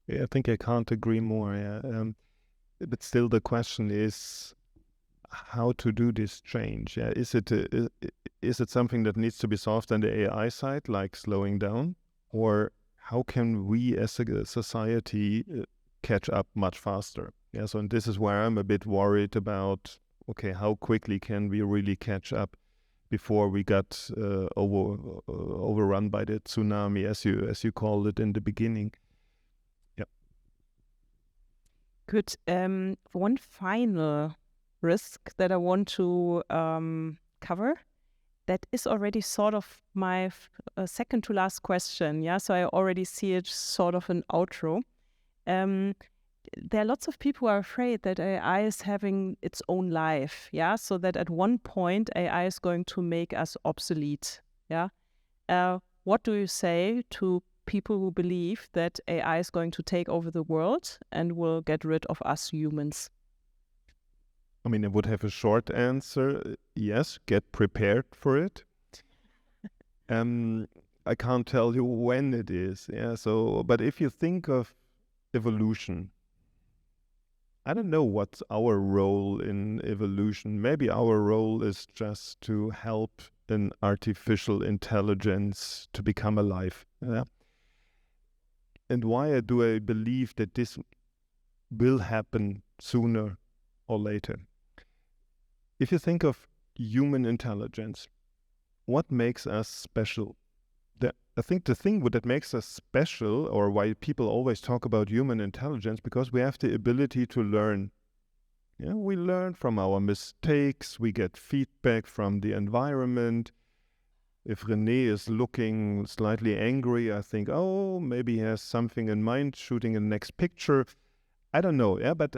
Yeah, I think I can't agree more. Yeah. But still the question is how to do this change. Yeah. Is it something that needs to be solved on the AI side, like slowing down? Or how can we as a society catch up much faster? Yeah, so and this is where I'm a bit worried about, okay, how quickly can we really catch up before we got overrun by the tsunami, as you called it in the beginning. Yeah. Good. One final risk that I want to cover, that is already sort of my second to last question. Yeah, so I already see it sort of an outro. There are lots of people who are afraid that AI is having its own life, yeah? So that at one point AI is going to make us obsolete, yeah? What do you say to people who believe that AI is going to take over the world and will get rid of us humans? I mean, I would have a short answer. Yes, get prepared for it. I can't tell you when it is, yeah? So, but if you think of evolution, I don't know what's our role in evolution. Maybe our role is just to help an artificial intelligence to become alive. Yeah? And why do I believe that this will happen sooner or later? If you think of human intelligence, what makes us special? I think the thing that makes us special, or why people always talk about human intelligence, because we have the ability to learn. Yeah, we learn from our mistakes, we get feedback from the environment. If René is looking slightly angry, I think, oh, maybe he has something in mind, shooting the next picture. I don't know, yeah, but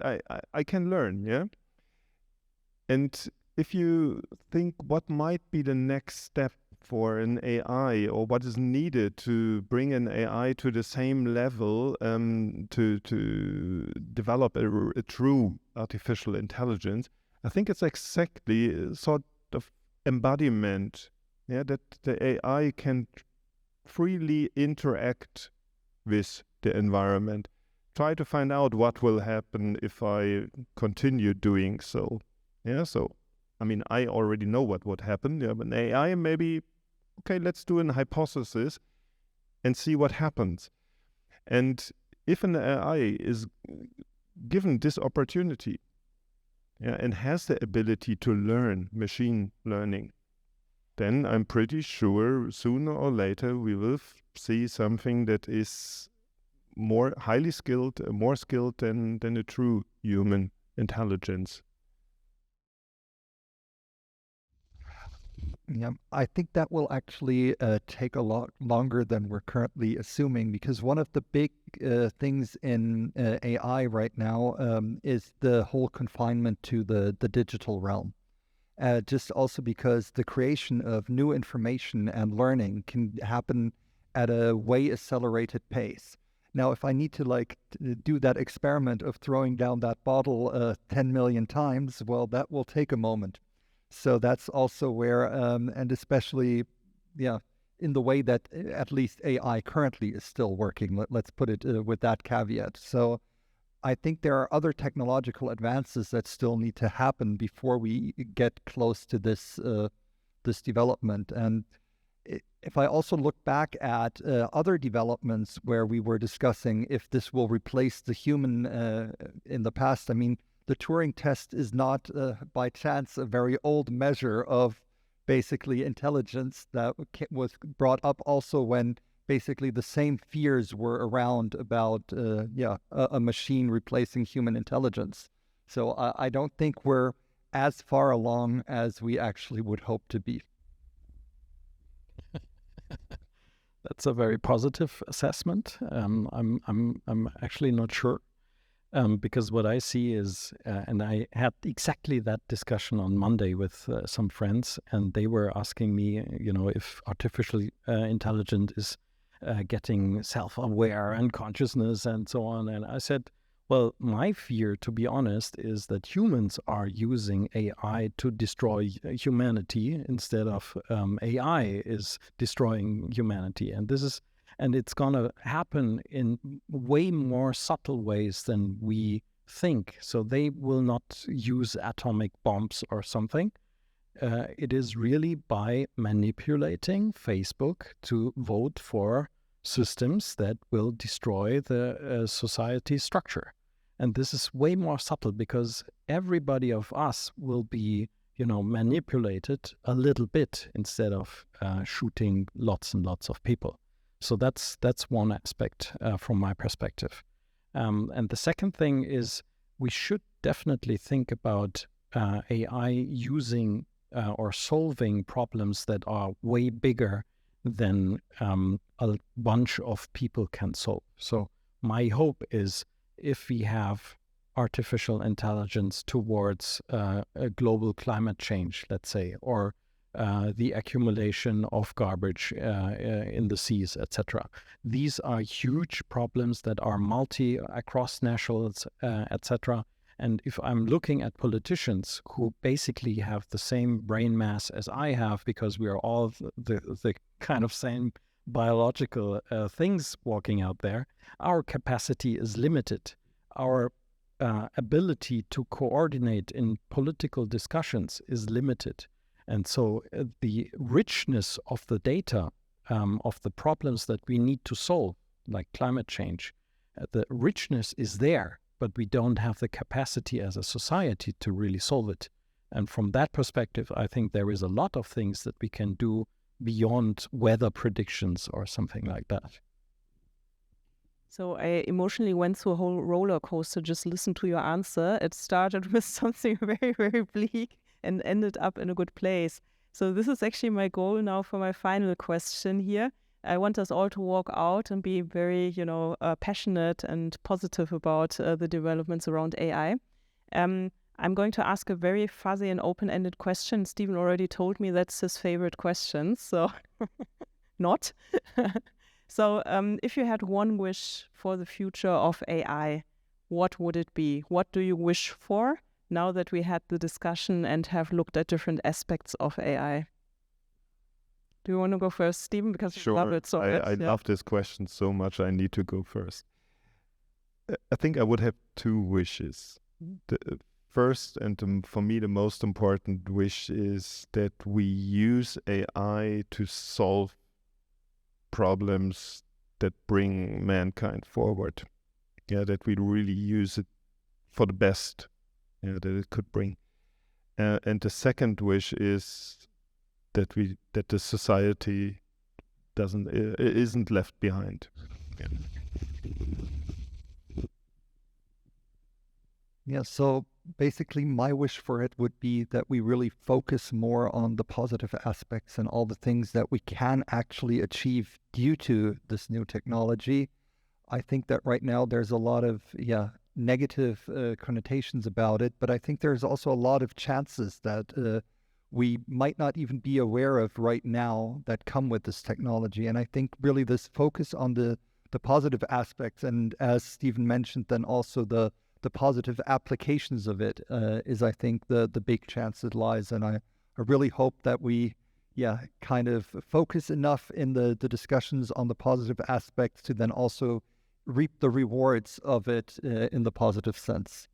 I can learn, yeah? And if you think what might be the next step for an AI, or what is needed to bring an AI to the same level to develop a true artificial intelligence, I think it's exactly a sort of embodiment, yeah, that the AI can freely interact with the environment. Try to find out what will happen if I continue doing so. Yeah, so I mean, I already know what would happen. Yeah, but AI maybe, okay, let's do an hypothesis and see what happens. And if an AI is given this opportunity, yeah, and has the ability to learn machine learning, then I'm pretty sure sooner or later we will see something that is more highly skilled, more skilled than a true human intelligence. Yeah, I think that will actually take a lot longer than we're currently assuming, because one of the big things in AI right now is the whole confinement to the digital realm. Just also because the creation of new information and learning can happen at a way accelerated pace. Now, if I need to do that experiment of throwing down that bottle 10 million times, well, that will take a moment. So that's also where, and especially, yeah, in the way that at least AI currently is still working. Let's put it with that caveat. So I think there are other technological advances that still need to happen before we get close to this this development. And if I also look back at other developments where we were discussing if this will replace the human in the past, I mean, the Turing test is not by chance a very old measure of basically intelligence that was brought up also when basically the same fears were around about a machine replacing human intelligence. So I don't think we're as far along as we actually would hope to be. That's a very positive assessment. I'm actually not sure. Because what I see is, and I had exactly that discussion on Monday with some friends, and they were asking me, if artificial intelligence is getting self-aware and consciousness and so on. And I said, well, my fear, to be honest, is that humans are using AI to destroy humanity instead of AI is destroying humanity. And it's going to happen in way more subtle ways than we think. So they will not use atomic bombs or something. It is really by manipulating Facebook to vote for systems that will destroy the society structure. And this is way more subtle because everybody of us will be, manipulated a little bit instead of shooting lots and lots of people. So that's one aspect from my perspective. And the second thing is we should definitely think about AI using or solving problems that are way bigger than a bunch of people can solve. So my hope is if we have artificial intelligence towards a global climate change, let's say, or the accumulation of garbage in the seas, etc. These are huge problems that are across nationals, etc. And if I'm looking at politicians who basically have the same brain mass as I have, because we are all the kind of same biological things walking out there, our capacity is limited. Our ability to coordinate in political discussions is limited. And so the richness of the data, of the problems that we need to solve, like climate change, the richness is there, but we don't have the capacity as a society to really solve it. And from that perspective, I think there is a lot of things that we can do beyond weather predictions or something like that. So I emotionally went through a whole roller coaster, just listen to your answer. It started with something very, very bleak and ended up in a good place. So this is actually my goal now for my final question here. I want us all to walk out and be very, passionate and positive about the developments around AI. I'm going to ask a very fuzzy and open-ended question. Stephen already told me that's his favorite question, so not. So if you had one wish for the future of AI, what would it be? What do you wish for now that we had the discussion and have looked at different aspects of AI? Do you want to go first, Stephen? Because you love it so much. I love this question so much, I need to go first. I think I would have two wishes. The first, and for me the most important wish, is that we use AI to solve problems that bring mankind forward. That we really use it for the best that it could bring. And the second wish is that the society isn't left behind. Yeah, so basically my wish for it would be that we really focus more on the positive aspects and all the things that we can actually achieve due to this new technology. I think that right now there's a lot of negative connotations about it, but I think there's also a lot of chances that we might not even be aware of right now that come with this technology. And I think really this focus on the positive aspects, and as Stephen mentioned, then also the positive applications of it is, I think, the big chance that lies. And I really hope that we, kind of focus enough in the discussions on the positive aspects to then also reap the rewards of it in the positive sense.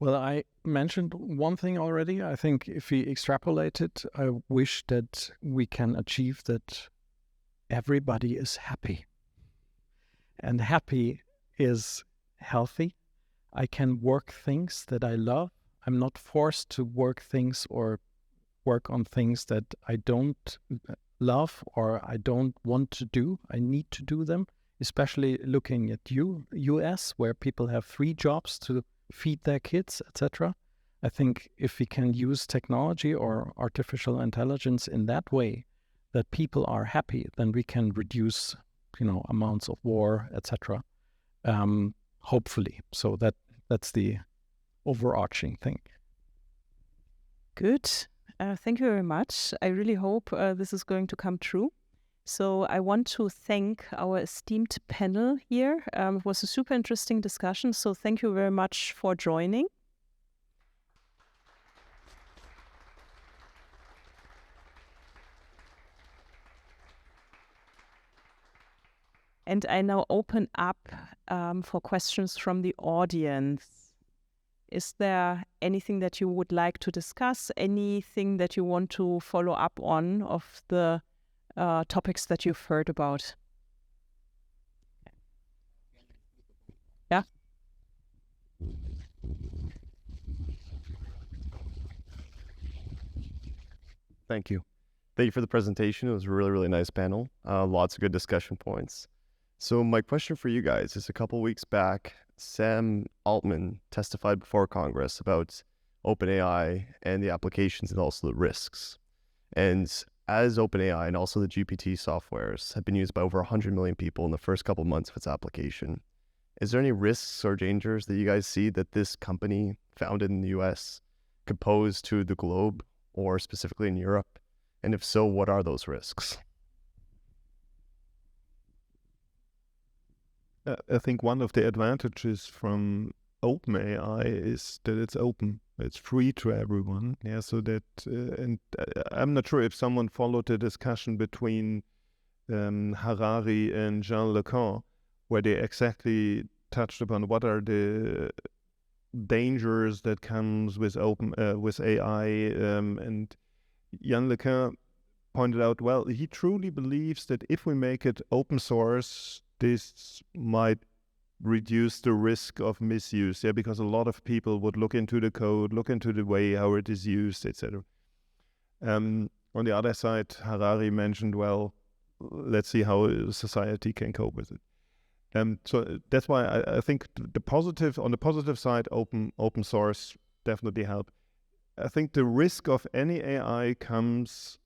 Well, I mentioned one thing already. I think if we extrapolate it, I wish that we can achieve that everybody is happy. And happy is healthy. I can work things that I love. I'm not forced to work things or work on things that I don't love or I don't want to do. I need to do them, especially looking at US, where people have 3 jobs to feed their kids, etc. I think if we can use technology or artificial intelligence in that way, that people are happy, then we can reduce amounts of war, etc. Hopefully. So that's the overarching thing. Good. Thank you very much. I really hope this is going to come true. So I want to thank our esteemed panel here. It was a super interesting discussion. So thank you very much for joining. And I now open up for questions from the audience. Is there anything that you would like to discuss? Anything that you want to follow up on of the topics that you've heard about? Yeah. Thank you. Thank you for the presentation. It was a really, really nice panel. Lots of good discussion points. So my question for you guys is, a couple weeks back, Sam Altman testified before Congress about OpenAI and the applications and also the risks. And as OpenAI and also the GPT softwares have been used by over 100 million people in the first couple months of its application, is there any risks or dangers that you guys see that this company founded in the US could pose to the globe or specifically in Europe? And if so, what are those risks? I think one of the advantages from OpenAI is that it's open. It's free to everyone. Yeah, so that, and I'm not sure if someone followed the discussion between Harari and Jean LeCun, where they exactly touched upon what are the dangers that comes with with AI. And Jan LeCun pointed out, well, he truly believes that if we make it open source, this might reduce the risk of misuse, because a lot of people would look into the code, look into the way how it is used, etc. On the other side, Harari mentioned, well, let's see how society can cope with it. So that's why I think on the positive side, open source definitely help. I think the risk of any AI comes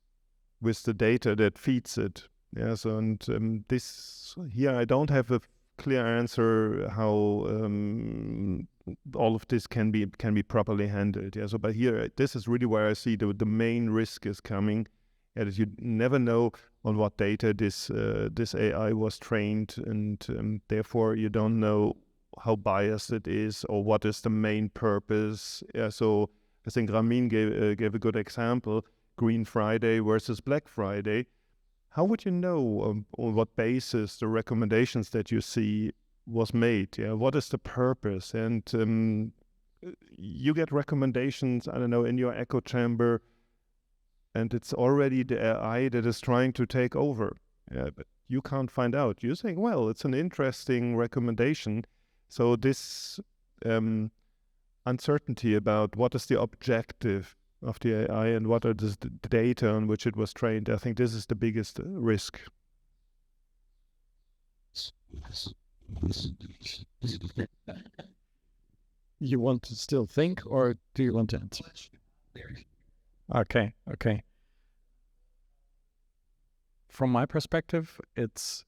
with the data that feeds it. Yeah. So this here, I don't have a clear answer how all of this can be properly handled. Yeah. So, but here, this is really where I see the main risk is coming. That you never know on what data this AI was trained, and therefore you don't know how biased it is or what is the main purpose. Yeah, so I think Ramin gave a good example: Green Friday versus Black Friday. How would you know on what basis the recommendations that you see was made? Yeah, what is the purpose? And you get recommendations, I don't know, in your echo chamber, and it's already the AI that is trying to take over. Yeah, but you can't find out. You're saying, well, it's an interesting recommendation. So this uncertainty about what is the objective of the AI and what are the data on which it was trained, I think this is the biggest risk. You want to still think, or do you want to answer? Okay. From my perspective, it's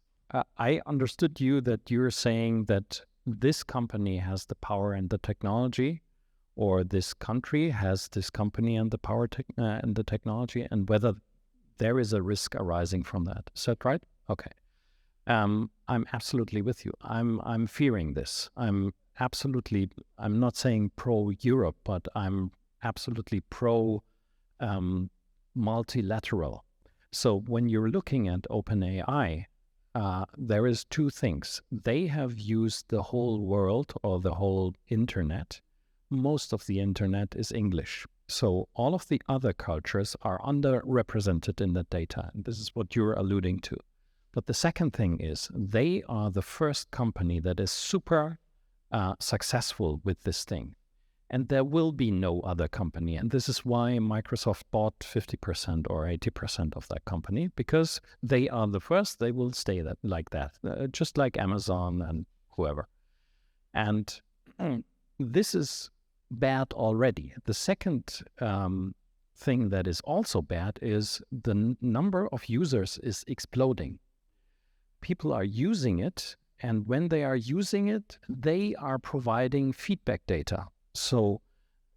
I understood you that you're saying that this company has the power and the technology, or this country has this company and the power and the technology, and whether there is a risk arising from that. Is that right? Okay. I'm absolutely with you. I'm fearing this. I'm not saying pro Europe, but I'm absolutely pro multilateral. So when you're looking at OpenAI, there is two things. They have used the whole world or the whole internet. Most of the internet is English. So all of the other cultures are underrepresented in the data. And this is what you're alluding to. But the second thing is they are the first company that is super successful with this thing. And there will be no other company. And this is why Microsoft bought 50% or 80% of that company, because they are the first. They will stay like that, just like Amazon and whoever. And this is bad already. The second thing that is also bad is the number of users is exploding. People are using it, and when they are using it, they are providing feedback data. So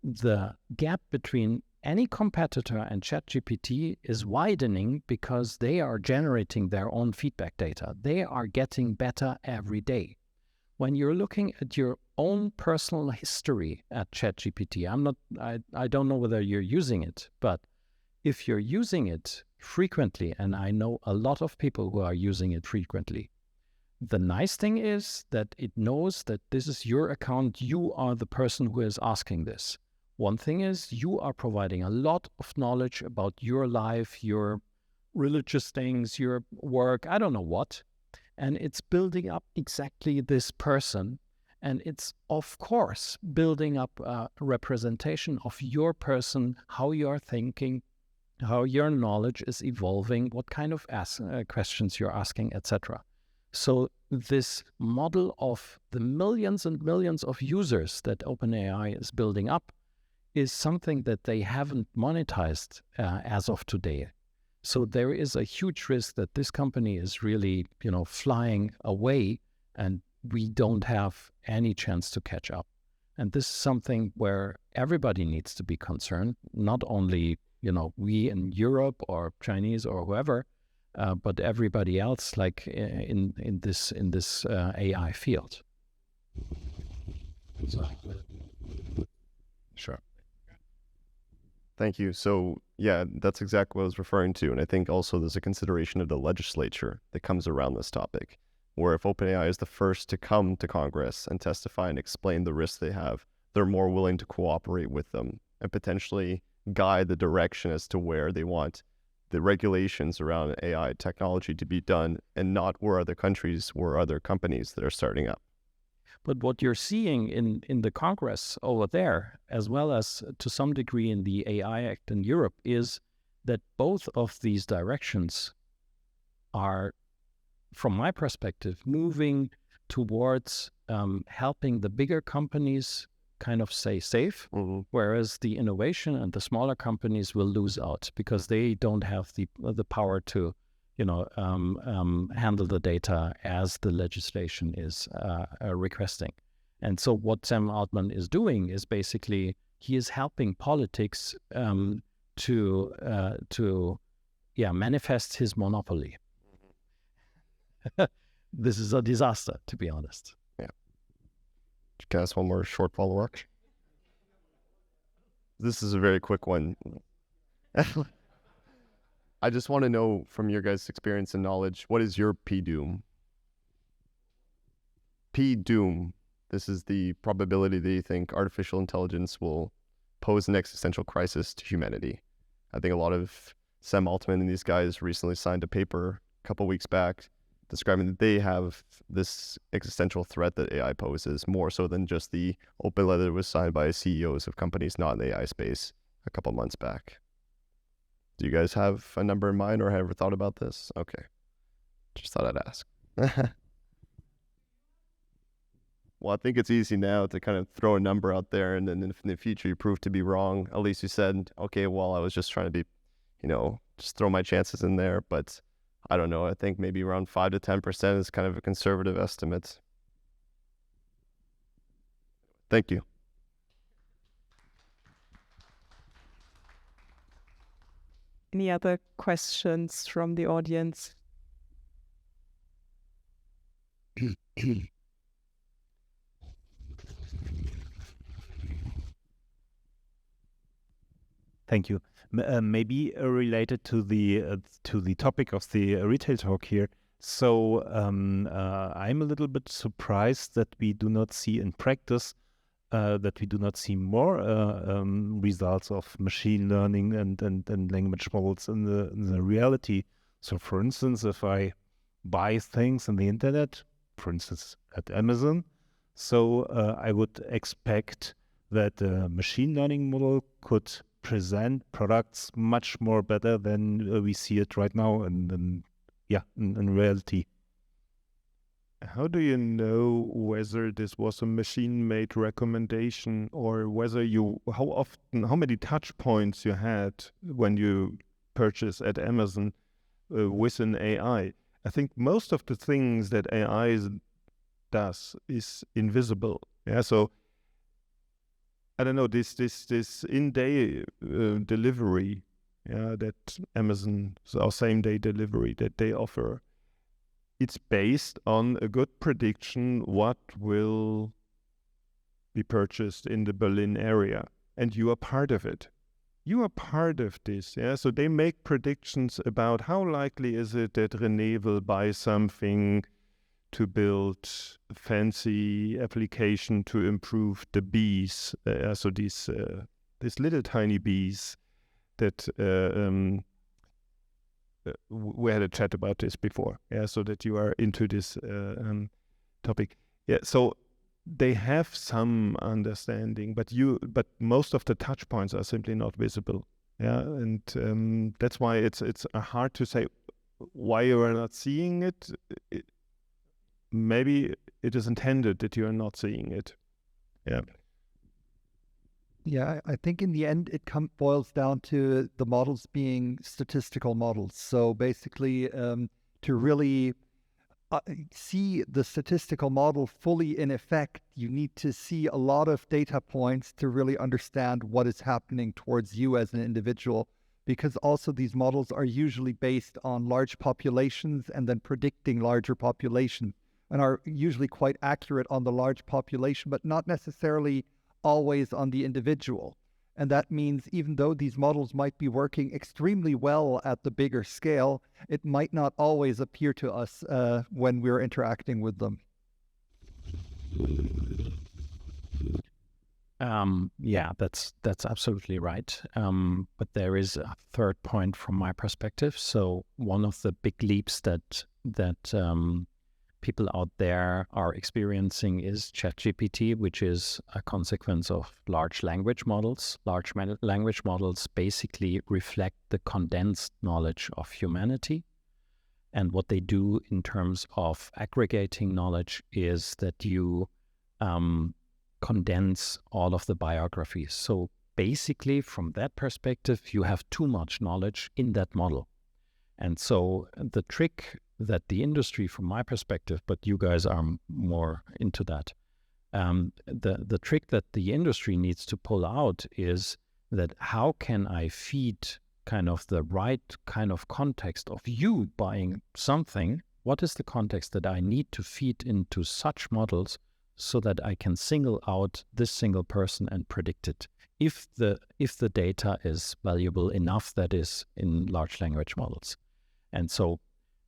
the gap between any competitor and ChatGPT is widening because they are generating their own feedback data. They are getting better every day. When you're looking at your own personal history at ChatGPT, I don't know whether you're using it, but if you're using it frequently, and I know a lot of people who are using it frequently, the nice thing is that it knows that this is your account. You are the person who is asking this. One thing is you are providing a lot of knowledge about your life, your religious things, your work, I don't know what. And it's building up exactly this person. And it's, of course, building up a representation of your person, how you're thinking, how your knowledge is evolving, what kind of questions you're asking, etc. So this model of the millions and millions of users that OpenAI is building up is something that they haven't monetized as of today. So there is a huge risk that this company is really, flying away, and we don't have any chance to catch up. And this is something where everybody needs to be concerned, not only, we in Europe or Chinese or whoever, but everybody else, like in this AI field. Sure. Thank you. So yeah, that's exactly what I was referring to. And I think also there's a consideration of the legislature that comes around this topic, where if OpenAI is the first to come to Congress and testify and explain the risks they have, they're more willing to cooperate with them and potentially guide the direction as to where they want the regulations around AI technology to be done, and not where other countries or other companies that are starting up. But what you're seeing in the Congress over there, as well as to some degree in the AI Act in Europe, is that both of these directions are, from my perspective, moving towards helping the bigger companies kind of stay safe, whereas the innovation and the smaller companies will lose out because they don't have the power to, handle the data as the legislation is requesting. And so what Sam Altman is doing is basically he is helping politics to manifest his monopoly. This is a disaster, to be honest. Yeah. Can I ask one more short follow-up? This is a very quick one. I just want to know from your guys' experience and knowledge, what is your P-doom? P-doom. This is the probability that you think artificial intelligence will pose an existential crisis to humanity. I think a lot of Sam Altman and these guys recently signed a paper a couple weeks back describing that they have this existential threat that AI poses, more so than just the open letter that was signed by CEOs of companies not in the AI space a couple months back. Do you guys have a number in mind or have ever thought about this? Okay. Just thought I'd ask. Well, I think it's easy now to kind of throw a number out there, and then if in the future you prove to be wrong, at least you said, okay, well, I was just trying to be, just throw my chances in there. But I don't know. I think maybe around 5 to 10% is kind of a conservative estimate. Thank you. Any other questions from the audience? Thank you. Maybe related to the topic of the retail talk here. So I'm a little bit surprised that we do not see in practice that we do not see more results of machine learning and language models in the reality. So, for instance, if I buy things on the internet, for instance at Amazon, so I would expect that a machine learning model could present products much more better than we see it right now in reality. How do you know whether this was a machine-made recommendation, or whether how many touch points you had when you purchase at Amazon with an AI? I think most of the things that AI does is invisible. Yeah, so I don't know, this in-day delivery, that Amazon, or same-day delivery that they offer, it's based on a good prediction what will be purchased in the Berlin area, and you are part of it. You are part of this, yeah? So they make predictions about how likely is it that René will buy something to build a fancy application to improve the bees. So these little tiny bees that we had a chat about this before, so that you are into this topic. So they have some understanding, but most of the touch points are simply not visible. And that's why it's hard to say why you are not seeing it. Maybe it is intended that you are not seeing it. Yeah, I think in the end it boils down to the models being statistical models. So basically, to really see the statistical model fully in effect, you need to see a lot of data points to really understand what is happening towards you as an individual, because also these models are usually based on large populations and then predicting larger populations, and are usually quite accurate on the large population, but not necessarily always on the individual. And that means even though these models might be working extremely well at the bigger scale, it might not always appear to us when we're interacting with them. Yeah, that's absolutely right. But there is a third point from my perspective. So one of the big leaps that people out there are experiencing is ChatGPT, which is a consequence of large language models. Large language models basically reflect the condensed knowledge of humanity. And what they do in terms of aggregating knowledge is that you condense all of the biographies. So basically, from that perspective, you have too much knowledge in that model. And so the trick that the industry, from my perspective, but you guys are more into that, the trick that the industry needs to pull out is that how can I feed kind of the right kind of context of you buying something? What is the context that I need to feed into such models so that I can single out this single person and predict it if the data is valuable enough, that is in large language models. And so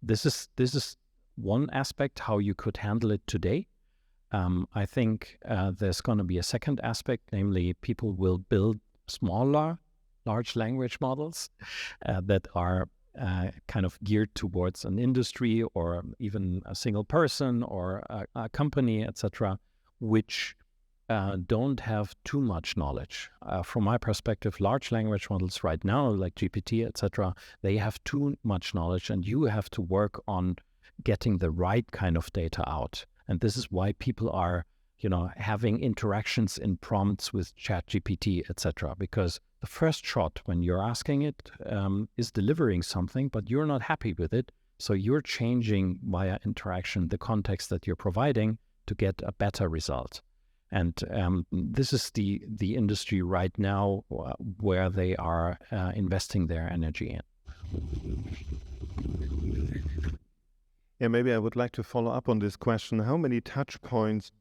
this is one aspect how you could handle it today. I think there's going to be a second aspect, namely people will build smaller large language models that are kind of geared towards an industry or even a single person or a company, etc., which don't have too much knowledge. From my perspective, large language models right now, like GPT, etc., they have too much knowledge, and you have to work on getting the right kind of data out. And this is why people are, having interactions in prompts with ChatGPT, etc., because the first shot when you're asking it is delivering something, but you're not happy with it. So you're changing via interaction the context that you're providing to get a better result. And this is the industry right now where they are investing their energy in. Yeah, maybe I would like to follow up on this question. How many touch points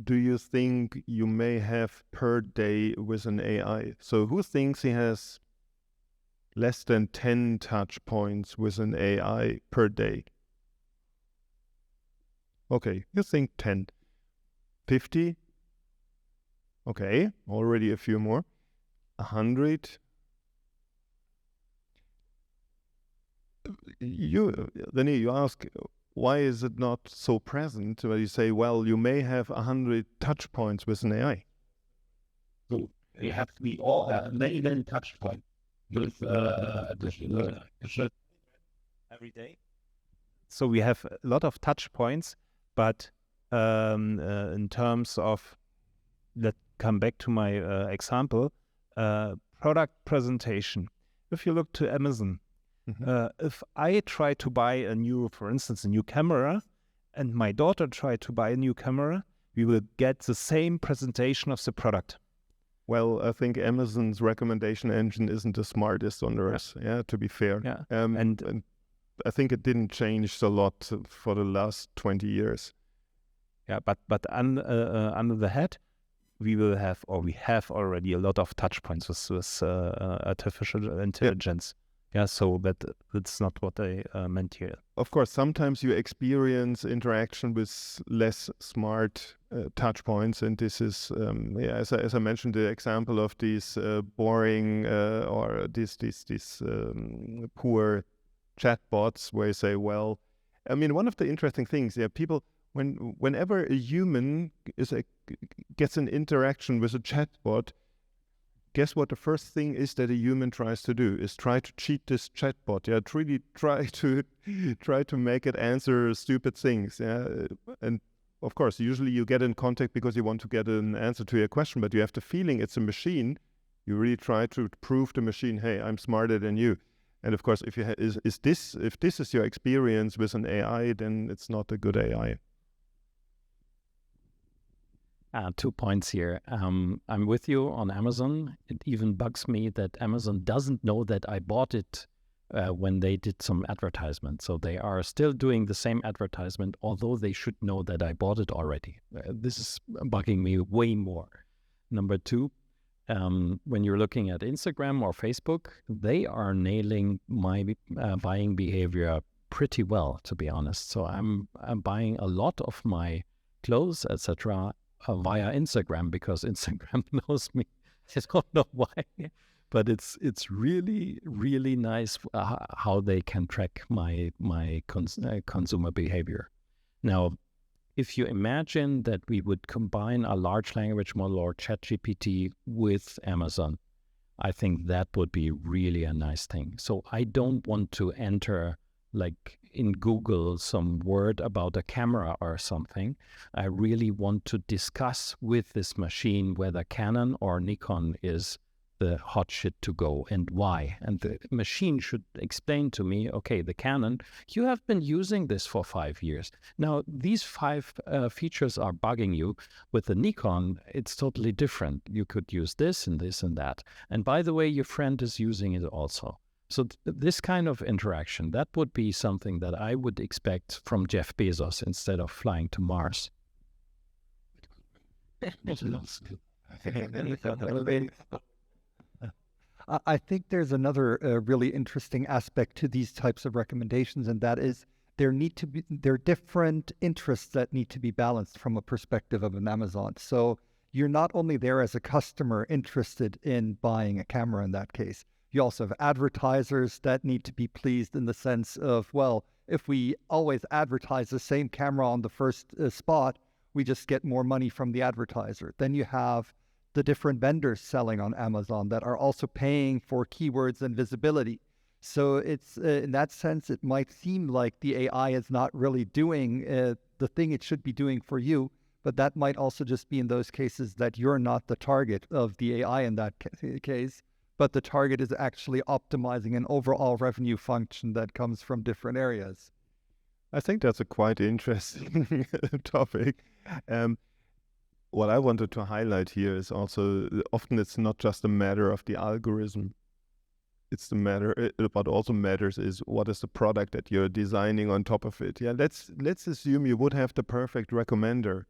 do you think you may have per day with an AI? So who thinks he has less than 10 touch points with an AI per day? Okay, you think 10. 50? Okay, already a few more. 100? Then you ask, why is it not so present? Where you say, well, you may have 100 touch points with an AI. So we all have many touch points with every day. So we have a lot of touch points, but in terms of, let's come back to my example, product presentation. If you look to Amazon, if I try to buy for instance, a new camera, and my daughter tried to buy a new camera, we will get the same presentation of the product. Well, I think Amazon's recommendation engine isn't the smartest on earth, to be fair. Yeah. And I think it didn't change a lot for the last 20 years. Yeah, but under the head, we will have, or we have already a lot of touch points with artificial intelligence. Yeah, so that's not what I meant here. Of course, sometimes you experience interaction with less smart touch points, and this is, as I mentioned, the example of these boring or these poor chatbots, where you say, well, I mean, one of the interesting things, people, whenever a human gets an interaction with a chatbot, guess what the first thing is that a human tries to do is try to cheat this chatbot. Really try to make it answer stupid things. And of course, usually you get in contact because you want to get an answer to your question, but you have the feeling it's a machine. You really try to prove the machine, hey, I'm smarter than you. And of course, if this is your experience with an AI, then it's not a good AI. 2 points here. I'm with you on Amazon. It even bugs me that Amazon doesn't know that I bought it when they did some advertisement. So they are still doing the same advertisement, although they should know that I bought it already. This is bugging me way more. Number 2, when you're looking at Instagram or Facebook, they are nailing my buying behavior pretty well, to be honest. So I'm buying a lot of my clothes, etc., via Instagram because Instagram knows me. I don't know why, but it's really, really nice how they can track my consumer behavior. Now, if you imagine that we would combine a large language model or ChatGPT with Amazon, I think that would be really a nice thing. So I don't want to enter like in Google some word about a camera or something. I really want to discuss with this machine whether Canon or Nikon is the hot shit to go and why. And the machine should explain to me, okay, the Canon, you have been using this for 5 years. Now, these 5 features are bugging you. With the Nikon, it's totally different. You could use this and this and that. And by the way, your friend is using it also. So this kind of interaction, that would be something that I would expect from Jeff Bezos instead of flying to Mars. I think there's another really interesting aspect to these types of recommendations, and that is there are different interests that need to be balanced from a perspective of an Amazon. So you're not only there as a customer interested in buying a camera in that case, you also have advertisers that need to be pleased in the sense of, well, if we always advertise the same camera on the first spot, we just get more money from the advertiser. Then you have the different vendors selling on Amazon that are also paying for keywords and visibility. So it's in that sense, it might seem like the AI is not really doing the thing it should be doing for you, but that might also just be in those cases that you're not the target of the AI in that case, but the target is actually optimizing an overall revenue function that comes from different areas. I think that's a quite interesting topic. What I wanted to highlight here is also often it's not just a matter of the algorithm. It's the matter, what also matters is what is the product that you're designing on top of it. Yeah, let's assume you would have the perfect recommender.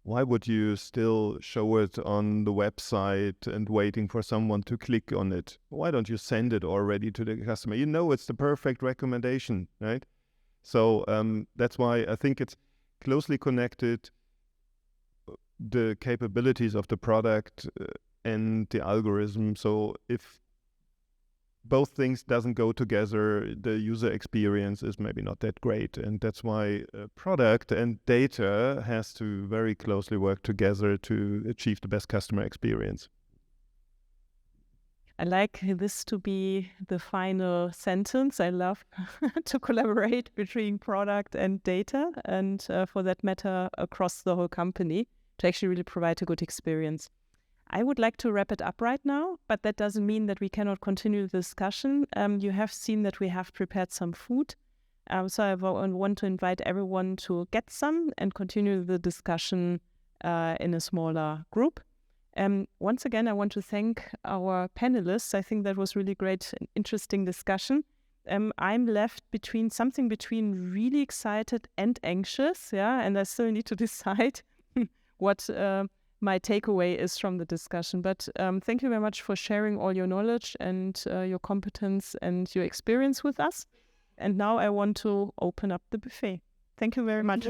Why would you still show it on the website and waiting for someone to click on it? Why don't you send it already to the customer? You know it's the perfect recommendation, right? So that's why I think it's closely connected, the capabilities of the product and the algorithm. So if both things doesn't go together, the user experience is maybe not that great. And that's why product and data has to very closely work together to achieve the best customer experience. I like this to be the final sentence. I love to collaborate between product and data, and for that matter, across the whole company to actually really provide a good experience. I would like to wrap it up right now, but that doesn't mean that we cannot continue the discussion. You have seen that we have prepared some food. So I want to invite everyone to get some and continue the discussion in a smaller group. Once again, I want to thank our panelists. I think that was really great and interesting discussion. I'm left between really excited and anxious, and I still need to decide what my takeaway is from the discussion. But thank you very much for sharing all your knowledge and your competence and your experience with us. And now I want to open up the buffet. Thank you very much.